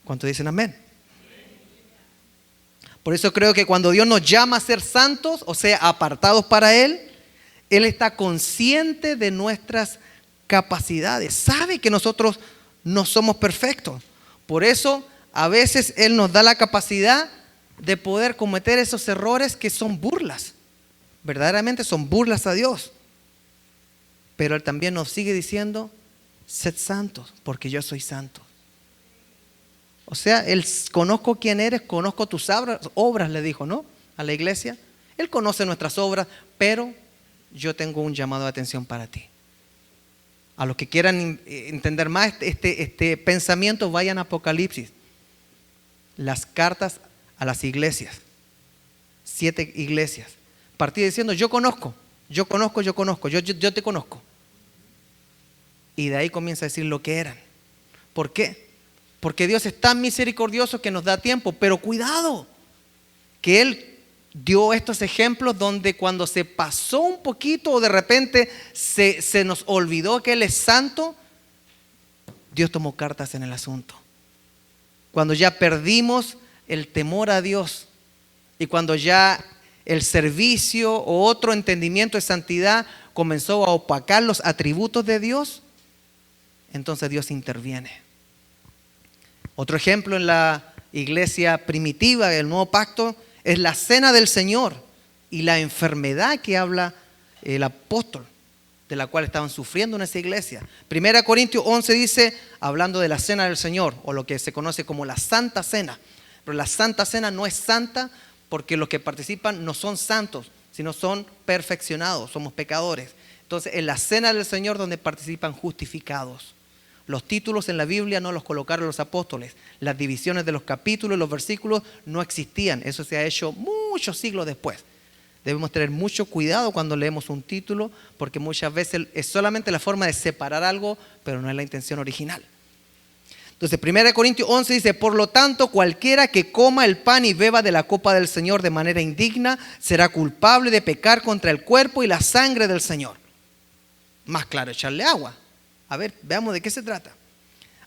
¿Cuántos dicen amén? Por eso creo que cuando Dios nos llama a ser santos, o sea, apartados para Él, Él está consciente de nuestras capacidades. Sabe que nosotros no somos perfectos. Por eso a veces Él nos da la capacidad de poder cometer esos errores que son burlas. Verdaderamente son burlas a Dios. Pero Él también nos sigue diciendo, sed santos, porque yo soy santo. O sea, Él conozco quién eres, conozco tus obras, le dijo, ¿no? A la iglesia. Él conoce nuestras obras, pero yo tengo un llamado de atención para ti. A los que quieran entender más este pensamiento, vayan a Apocalipsis. Las cartas a las iglesias. 7 iglesias. Partí diciendo, yo te conozco. Y de ahí comienza a decir lo que eran. ¿Por qué? Porque Dios es tan misericordioso que nos da tiempo. Pero cuidado, que Él dio estos ejemplos donde cuando se pasó un poquito o de repente se nos olvidó que Él es santo, Dios tomó cartas en el asunto. Cuando ya perdimos el temor a Dios y cuando ya el servicio o otro entendimiento de santidad comenzó a opacar los atributos de Dios, entonces Dios interviene. Otro ejemplo en la iglesia primitiva del Nuevo Pacto es la cena del Señor y la enfermedad que habla el apóstol, de la cual estaban sufriendo en esa iglesia. 1 Corintios 11 dice, hablando de la cena del Señor, o lo que se conoce como la Santa Cena. Pero la Santa Cena no es santa porque los que participan no son santos, sino son perfeccionados, somos pecadores. Entonces, en la cena del Señor donde participan justificados. Los títulos en la Biblia no los colocaron los apóstoles. Las divisiones de los capítulos, los versículos no existían. Eso se ha hecho muchos siglos después. Debemos tener mucho cuidado cuando leemos un título, porque muchas veces es solamente la forma de separar algo, pero no es la intención original. Entonces, 1 Corintios 11 dice, por lo tanto, cualquiera que coma el pan y beba de la copa del Señor de manera indigna, será culpable de pecar contra el cuerpo y la sangre del Señor. Más claro, echarle agua. A ver, veamos de qué se trata.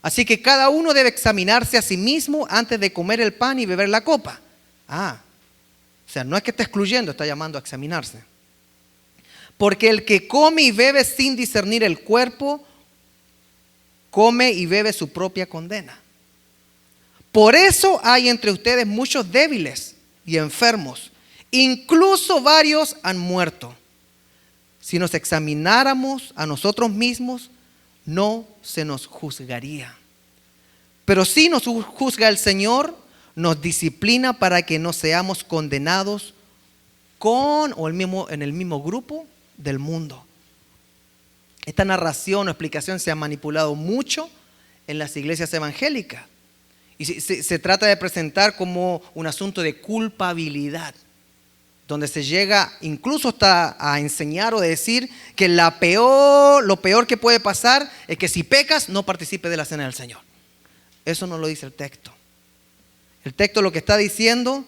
Así que cada uno debe examinarse a sí mismo antes de comer el pan y beber la copa. O sea, no es que está excluyendo, está llamando a examinarse. Porque el que come y bebe sin discernir el cuerpo, come y bebe su propia condena. Por eso hay entre ustedes muchos débiles y enfermos. Incluso varios han muerto. Si nos examináramos a nosotros mismos, no se nos juzgaría. Pero si nos juzga el Señor, nos disciplina para que no seamos condenados con o en el mismo grupo del mundo. Esta narración o explicación se ha manipulado mucho en las iglesias evangélicas y se trata de presentar como un asunto de culpabilidad, donde se llega incluso hasta a enseñar o decir que lo peor que puede pasar es que si pecas no participes de la cena del Señor. Eso no lo dice el texto. El texto lo que está diciendo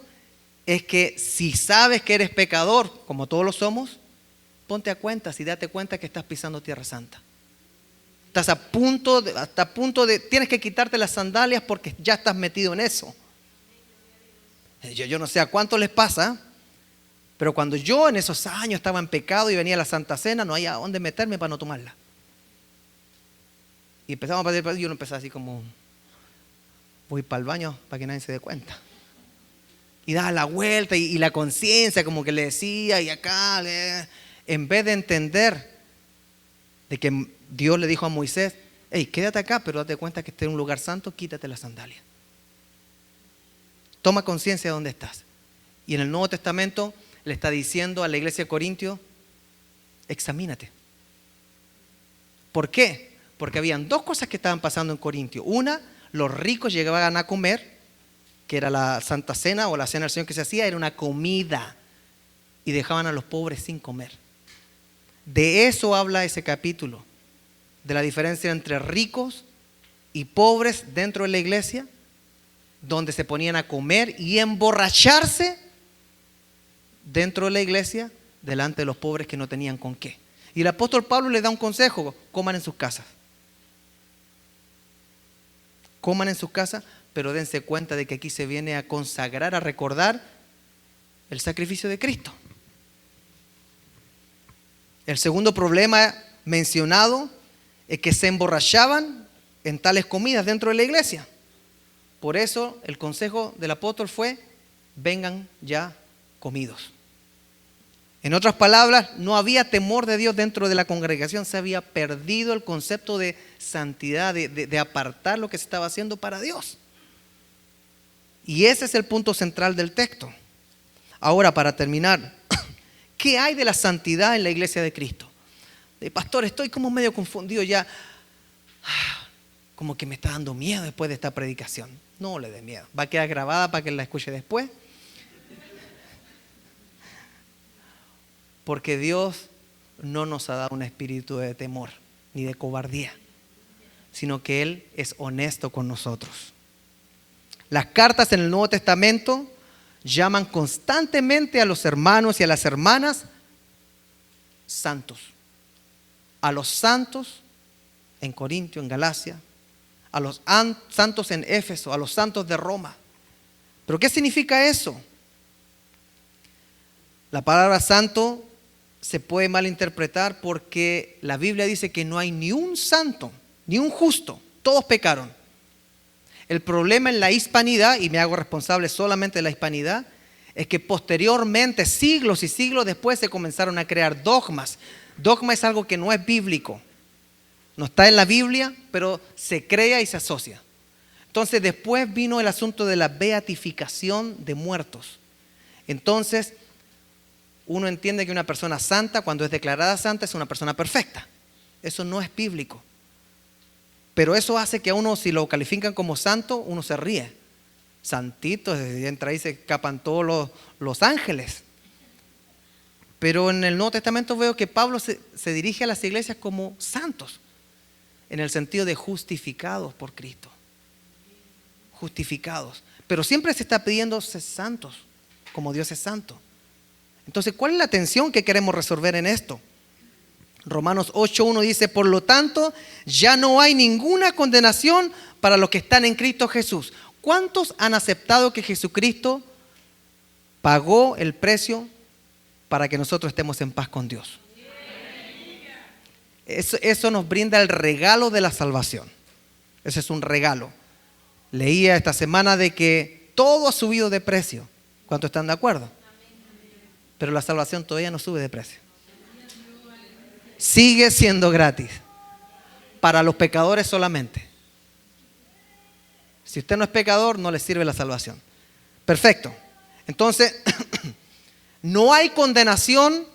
es que si sabes que eres pecador, como todos lo somos, ponte a cuentas y date cuenta que estás pisando tierra santa. Estás a punto de, tienes que quitarte las sandalias porque ya estás metido en eso. Yo no sé a cuánto les pasa, pero cuando yo en esos años estaba en pecado y venía a la Santa Cena, no había dónde meterme para no tomarla. Y empezamos a pasar, yo no empezaba así como, voy para el baño para que nadie se dé cuenta. Y daba la vuelta y la conciencia como que le decía y acá, en vez de entender de que Dios le dijo a Moisés, hey, quédate acá, pero date cuenta que esté en un lugar santo, quítate las sandalias. Toma conciencia de dónde estás. Y en el Nuevo Testamento le está diciendo a la iglesia de Corintio, examínate. ¿Por qué? Porque habían dos cosas que estaban pasando en Corintio. Una, los ricos llegaban a comer, que era la Santa Cena o la Cena del Señor que se hacía, era una comida. Y dejaban a los pobres sin comer. De eso habla ese capítulo, de la diferencia entre ricos y pobres dentro de la iglesia, donde se ponían a comer y emborracharse dentro de la iglesia, delante de los pobres que no tenían con qué. Y el apóstol Pablo les da un consejo: coman en sus casas. Coman en sus casas, pero dense cuenta de que aquí se viene a consagrar, a recordar el sacrificio de Cristo. El segundo problema mencionado es que se emborrachaban en tales comidas dentro de la iglesia. Por eso el consejo del apóstol fue: vengan ya comidos. En otras palabras, no había temor de Dios dentro de la congregación. Se había perdido el concepto de santidad, de apartar lo que se estaba haciendo para Dios. Y ese es el punto central del texto. Ahora, para terminar, ¿qué hay de la santidad en la iglesia de Cristo? Pastor, estoy como medio confundido ya. Como que me está dando miedo después de esta predicación. No le dé miedo. Va a quedar grabada para que la escuche después. Porque Dios no nos ha dado un espíritu de temor ni de cobardía, sino que Él es honesto con nosotros. Las cartas en el Nuevo Testamento llaman constantemente a los hermanos y a las hermanas santos. A los santos en Corintio, en Galacia, a los santos en Éfeso, a los santos de Roma. ¿Pero qué significa eso? La palabra santo se puede malinterpretar porque la Biblia dice que no hay ni un santo, ni un justo, todos pecaron. El problema en la hispanidad, y me hago responsable solamente de la hispanidad, es que posteriormente, siglos y siglos después, se comenzaron a crear dogmas. Dogma es algo que no es bíblico, no está en la Biblia, pero se crea y se asocia. Entonces después vino el asunto de la beatificación de muertos. Entonces uno entiende que una persona santa, cuando es declarada santa, es una persona perfecta. Eso no es bíblico. Pero eso hace que a uno, si lo califican como santo, uno se ríe. Santito, entra ahí se escapan todos los ángeles. Pero en el Nuevo Testamento veo que Pablo se dirige a las iglesias como santos, en el sentido de justificados por Cristo. Justificados. Pero siempre se está pidiendo ser santos, como Dios es santo. Entonces, ¿cuál es la tensión que queremos resolver en esto? Romanos 8:1 dice: por lo tanto, ya no hay ninguna condenación para los que están en Cristo Jesús. ¿Cuántos han aceptado que Jesucristo pagó el precio para que nosotros estemos en paz con Dios? Eso nos brinda el regalo de la salvación. Ese es un regalo. Leía esta semana de que todo ha subido de precio. ¿Cuántos están de acuerdo? Pero la salvación todavía no sube de precio. Sigue siendo gratis. Para los pecadores solamente. Si usted no es pecador, no le sirve la salvación. Perfecto. Entonces, No hay condenación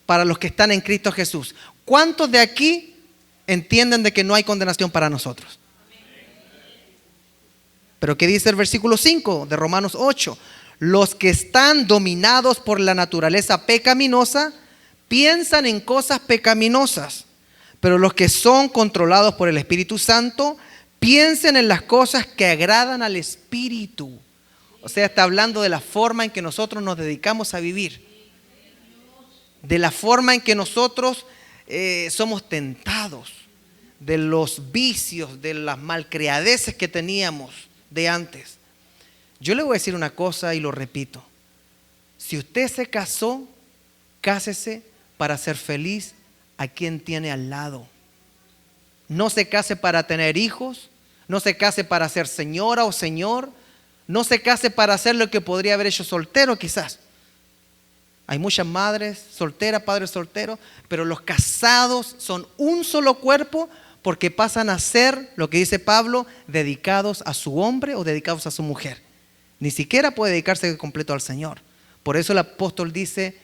para los que están en Cristo Jesús. ¿Cuántos de aquí entienden de que no hay condenación para nosotros? Pero ¿qué dice el versículo 5 de Romanos 8? Los que están dominados por la naturaleza pecaminosa piensan en cosas pecaminosas, pero los que son controlados por el Espíritu Santo piensen en las cosas que agradan al Espíritu. O sea, está hablando de la forma en que nosotros nos dedicamos a vivir, de la forma en que nosotros somos tentados, de los vicios, de las malcriadeces que teníamos de antes. Yo le voy a decir una cosa y lo repito. Si usted se casó, cásese para ser feliz a quien tiene al lado. No se case para tener hijos, no se case para ser señora o señor, no se case para hacer lo que podría haber hecho soltero quizás. Hay muchas madres solteras, padres solteros, pero los casados son un solo cuerpo porque pasan a ser, lo que dice Pablo, dedicados a su hombre o dedicados a su mujer. Ni siquiera puede dedicarse completo al Señor. Por eso el apóstol dice,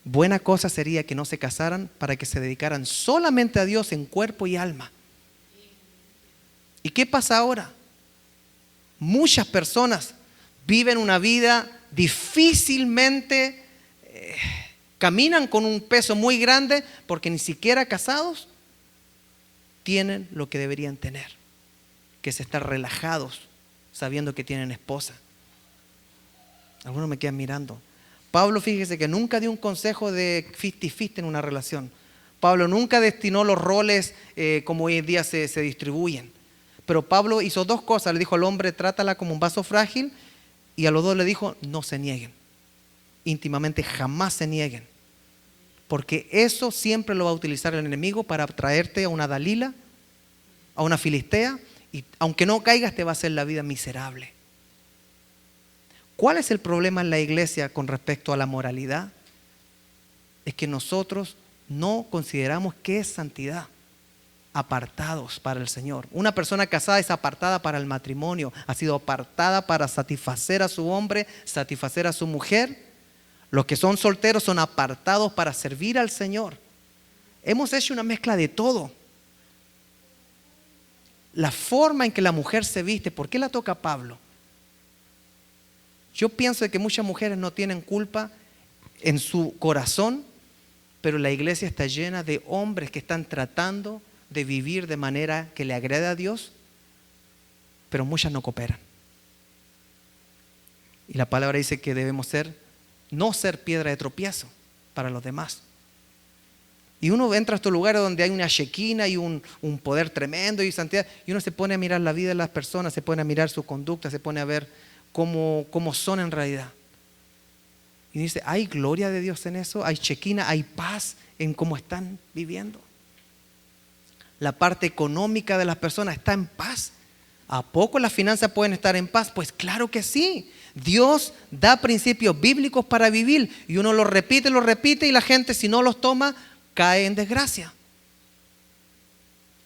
buena cosa sería que no se casaran para que se dedicaran solamente a Dios en cuerpo y alma. ¿Y qué pasa ahora? Muchas personas viven una vida difícilmente, caminan con un peso muy grande porque ni siquiera casados tienen lo que deberían tener, que es estar relajados sabiendo que tienen esposa. Algunos me quedan mirando. Pablo, fíjese que nunca dio un consejo de 50-50 en una relación. Pablo nunca destinó los roles como hoy en día se distribuyen. Pero Pablo hizo dos cosas. Le dijo al hombre, trátala como un vaso frágil. Y a los dos le dijo, no se nieguen. Íntimamente jamás se nieguen. Porque eso siempre lo va a utilizar el enemigo para traerte a una Dalila, a una Filistea. Y aunque no caigas, te va a hacer la vida miserable. ¿Cuál es el problema en la iglesia con respecto a la moralidad? Es que nosotros no consideramos qué es santidad. Apartados para el Señor. Una persona casada es apartada para el matrimonio, ha sido apartada para satisfacer a su hombre, satisfacer a su mujer. Los que son solteros son apartados para servir al Señor. Hemos hecho una mezcla de todo. La forma en que la mujer se viste, ¿por qué la toca Pablo? Yo pienso que muchas mujeres no tienen culpa en su corazón, pero la iglesia está llena de hombres que están tratando de vivir de manera que le agrade a Dios, pero muchas no cooperan. Y la palabra dice que debemos no ser piedra de tropiezo para los demás. Y uno entra a estos lugares donde hay una shekinah y un poder tremendo y santidad, y uno se pone a mirar la vida de las personas, se pone a mirar su conducta, se pone a ver cómo son en realidad. Y dice, ¿hay gloria de Dios en eso? ¿Hay shekinah? ¿Hay paz en cómo están viviendo? La parte económica de las personas está en paz. ¿A poco las finanzas pueden estar en paz? Pues claro que sí. Dios da principios bíblicos para vivir y uno los repite y la gente, si no los toma, cae en desgracia.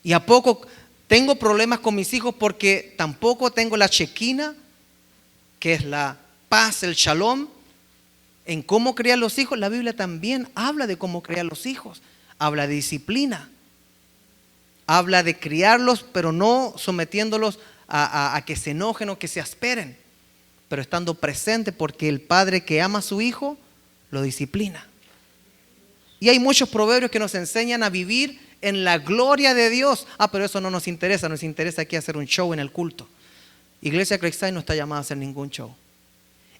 ¿Y a poco tengo problemas con mis hijos porque tampoco tengo la shekinah, que es la paz, el shalom, en cómo criar los hijos? La Biblia también habla de cómo criar los hijos, habla de disciplina. Habla de criarlos, pero no sometiéndolos a que se enojen o que se asperen, pero estando presente porque el padre que ama a su hijo lo disciplina. Y hay muchos proverbios que nos enseñan a vivir en la gloria de Dios. Pero eso no nos interesa aquí hacer un show en el culto. Iglesia Creekside no está llamada a hacer ningún show.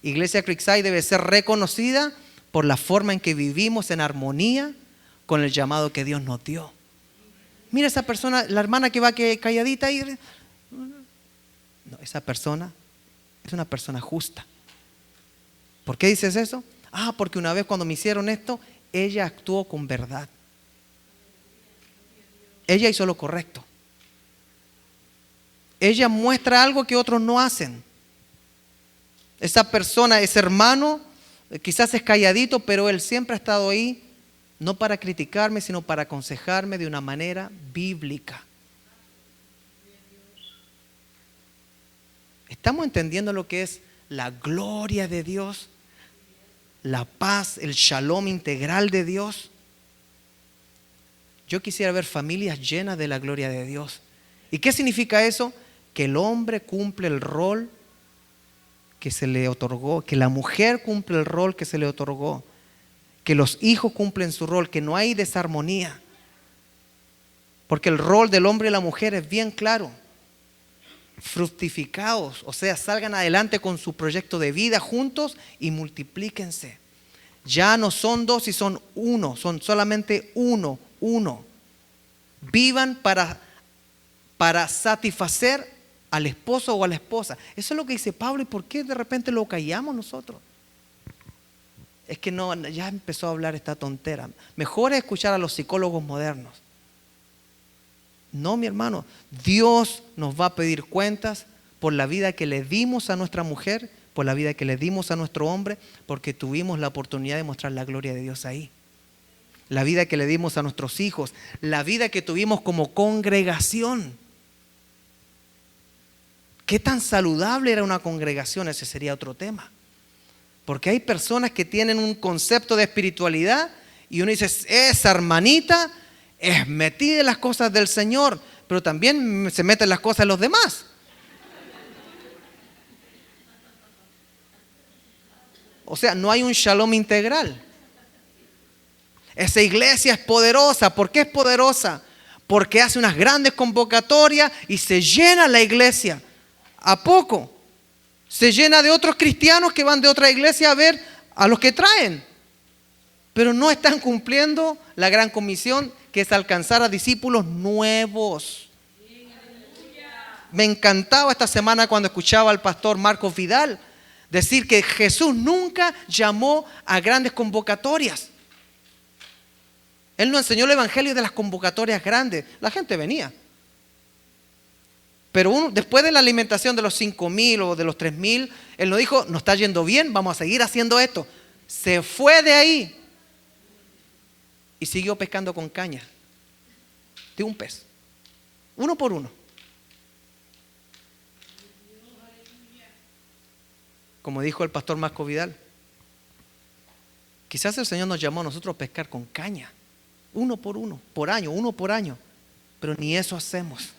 Iglesia Creekside debe ser reconocida por la forma en que vivimos en armonía con el llamado que Dios nos dio. Mira esa persona, la hermana que va calladita ahí. No, esa persona es una persona justa. ¿Por qué dices eso? Porque una vez cuando me hicieron esto, ella actuó con verdad. Ella hizo lo correcto. Ella muestra algo que otros no hacen. Esa persona, ese hermano, quizás es calladito, pero él siempre ha estado ahí. No para criticarme, sino para aconsejarme de una manera bíblica. ¿Estamos entendiendo lo que es la gloria de Dios? la paz, el shalom integral de Dios. Yo quisiera ver familias llenas de la gloria de Dios. ¿Y qué significa eso? Que el hombre cumple el rol que se le otorgó, que la mujer cumple el rol que se le otorgó, que los hijos cumplen su rol, que no hay desarmonía. Porque el rol del hombre y la mujer es bien claro. Fructificaos, o sea, salgan adelante con su proyecto de vida juntos y multiplíquense. Ya no son dos y son uno, son solamente uno. Vivan para satisfacer al esposo o a la esposa. Eso es lo que dice Pablo. ¿Y por qué de repente lo callamos nosotros? Es que no, ya empezó a hablar esta tontera. Mejor es escuchar a los psicólogos modernos. No, mi hermano, Dios nos va a pedir cuentas por la vida que le dimos a nuestra mujer, por la vida que le dimos a nuestro hombre, porque tuvimos la oportunidad de mostrar la gloria de Dios ahí. La vida que le dimos a nuestros hijos, la vida que tuvimos como congregación. ¿Qué tan saludable era una congregación? Ese sería otro tema. Porque hay personas que tienen un concepto de espiritualidad y uno dice, esa hermanita es metida en las cosas del Señor, pero también se mete en las cosas de los demás. O sea, no hay un shalom integral. Esa iglesia es poderosa. ¿Por qué es poderosa? Porque hace unas grandes convocatorias y se llena la iglesia. ¿A poco? Se llena de otros cristianos que van de otra iglesia a ver a los que traen. Pero no están cumpliendo la gran comisión, que es alcanzar a discípulos nuevos. Me encantaba esta semana cuando escuchaba al pastor Marcos Vidal decir que Jesús nunca llamó a grandes convocatorias. Él no enseñó el evangelio de las convocatorias grandes. La gente venía. Pero después de la alimentación de los 5,000 o de los 3,000, Él no dijo, nos está yendo bien, vamos a seguir haciendo esto. Se fue de ahí y siguió pescando con caña de un pez, uno por uno. Como dijo el pastor Marco Vidal, quizás el Señor nos llamó a nosotros a pescar con caña, uno por uno, por año, uno por año, pero ni eso hacemos.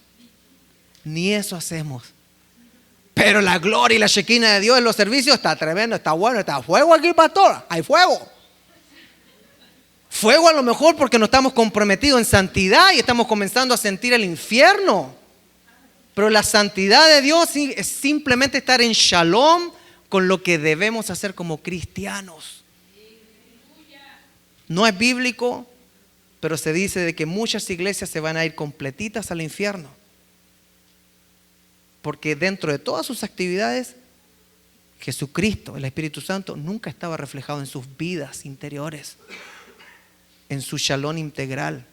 Ni eso hacemos. Pero la gloria y la shekinah de Dios en los servicios está tremendo, está bueno, está fuego aquí, pastor. Hay fuego. Fuego a lo mejor porque no estamos comprometidos en santidad y estamos comenzando a sentir el infierno. Pero la santidad de Dios es simplemente estar en shalom con lo que debemos hacer como cristianos. No es bíblico, pero se dice de que muchas iglesias se van a ir completitas al infierno. Porque dentro de todas sus actividades, Jesucristo, el Espíritu Santo, nunca estaba reflejado en sus vidas interiores, en su shalom integral.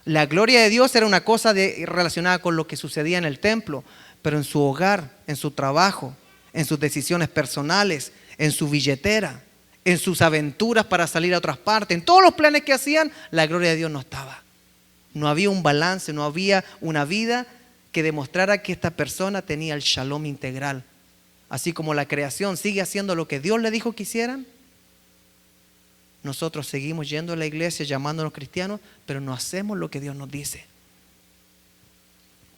La gloria de Dios era una cosa relacionada con lo que sucedía en el templo, pero en su hogar, en su trabajo, en sus decisiones personales, en su billetera, en sus aventuras para salir a otras partes, en todos los planes que hacían, la gloria de Dios no estaba. No había un balance, no había una vida que demostrara que esta persona tenía el shalom integral. Así como la creación sigue haciendo lo que Dios le dijo que hicieran, nosotros seguimos yendo a la iglesia llamándonos cristianos, pero no hacemos lo que Dios nos dice.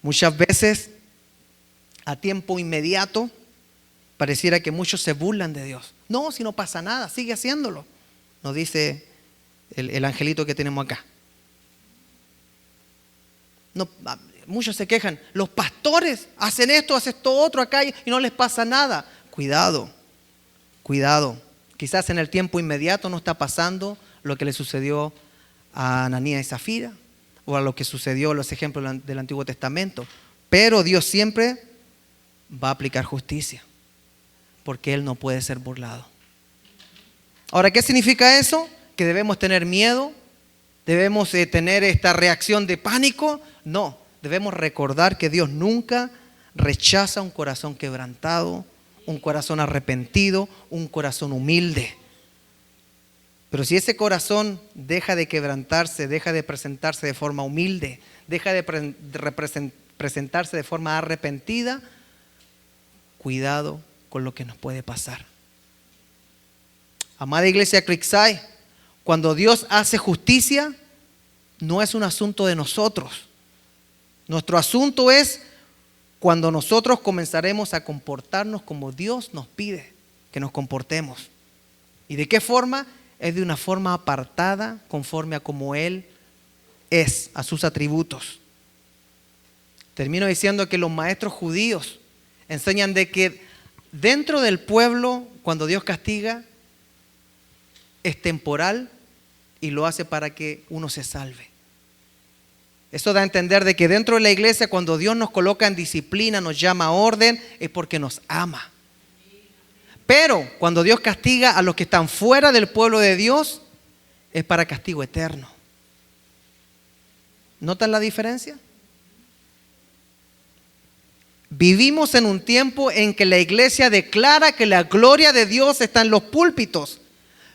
Muchas veces, a tiempo inmediato, pareciera que muchos se burlan de Dios. No, si no pasa nada, sigue haciéndolo, nos dice el angelito que tenemos acá. No, muchos se quejan, los pastores hacen esto otro acá y no les pasa nada. Cuidado, cuidado. Quizás en el tiempo inmediato no está pasando lo que le sucedió a Ananías y Zafira o a lo que sucedió, los ejemplos del Antiguo Testamento. Pero Dios siempre va a aplicar justicia porque Él no puede ser burlado. Ahora, ¿qué significa eso? ¿Que debemos tener miedo? ¿Debemos tener esta reacción de pánico? No, debemos recordar que Dios nunca rechaza un corazón quebrantado, un corazón arrepentido, un corazón humilde. Pero si ese corazón deja de quebrantarse, deja de presentarse de forma humilde, deja de presentarse de forma arrepentida, cuidado con lo que nos puede pasar. Amada iglesia Creekside, cuando Dios hace justicia, no es un asunto de nosotros. Nuestro asunto es cuando nosotros comenzaremos a comportarnos como Dios nos pide que nos comportemos. ¿Y de qué forma? Es de una forma apartada, conforme a como Él es, a sus atributos. Termino diciendo que los maestros judíos enseñan de que dentro del pueblo, cuando Dios castiga, es temporal y lo hace para que uno se salve. Eso da a entender de que dentro de la iglesia, cuando Dios nos coloca en disciplina, nos llama a orden, es porque nos ama. Pero cuando Dios castiga a los que están fuera del pueblo de Dios, es para castigo eterno. ¿Notan la diferencia? Vivimos en un tiempo en que la iglesia declara que la gloria de Dios está en los púlpitos,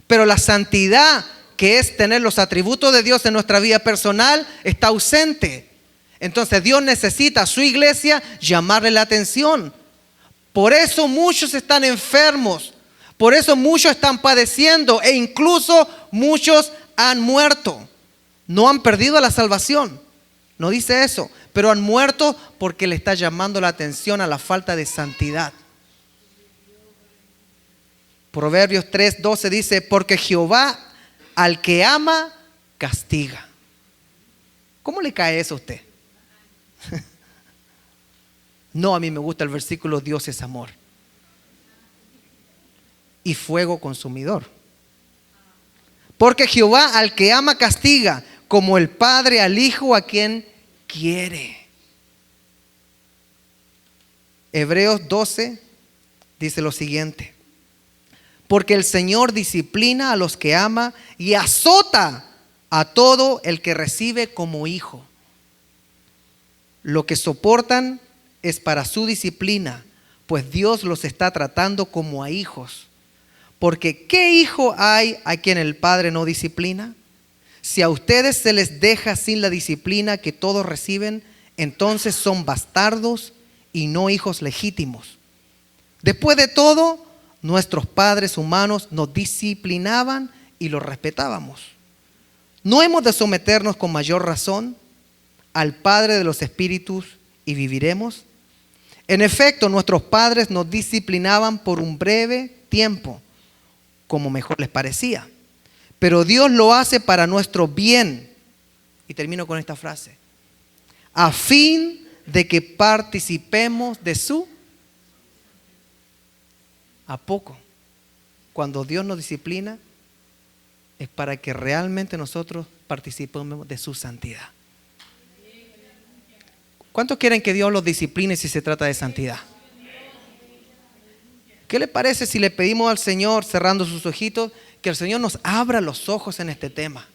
pero la santidad, que es tener los atributos de Dios en nuestra vida personal, está ausente. Entonces Dios necesita a su iglesia llamarle la atención. Por eso muchos están enfermos, por eso muchos están padeciendo e incluso muchos han muerto. No han perdido la salvación, no dice eso, pero han muerto porque le está llamando la atención a la falta de santidad. Proverbios 3:12 dice, porque Jehová al que ama castiga. ¿Cómo le cae eso a usted? No, a mí me gusta el versículo, Dios es amor y fuego consumidor. Porque Jehová al que ama castiga, como el padre al hijo a quien quiere. Hebreos 12 dice lo siguiente: porque el Señor disciplina a los que ama y azota a todo el que recibe como hijo. Lo que soportan es para su disciplina, pues Dios los está tratando como a hijos. Porque ¿qué hijo hay a quien el Padre no disciplina? Si a ustedes se les deja sin la disciplina que todos reciben, entonces son bastardos y no hijos legítimos. Después de todo, nuestros padres humanos nos disciplinaban y los respetábamos. ¿No hemos de someternos con mayor razón al Padre de los espíritus y viviremos? En efecto, nuestros padres nos disciplinaban por un breve tiempo, como mejor les parecía. Pero Dios lo hace para nuestro bien. Y termino con esta frase: a fin de que participemos de su. ¿A poco? Cuando Dios nos disciplina, es para que realmente nosotros participemos de su santidad. ¿Cuántos quieren que Dios los discipline si se trata de santidad? ¿Qué le parece si le pedimos al Señor, cerrando sus ojitos, que el Señor nos abra los ojos en este tema?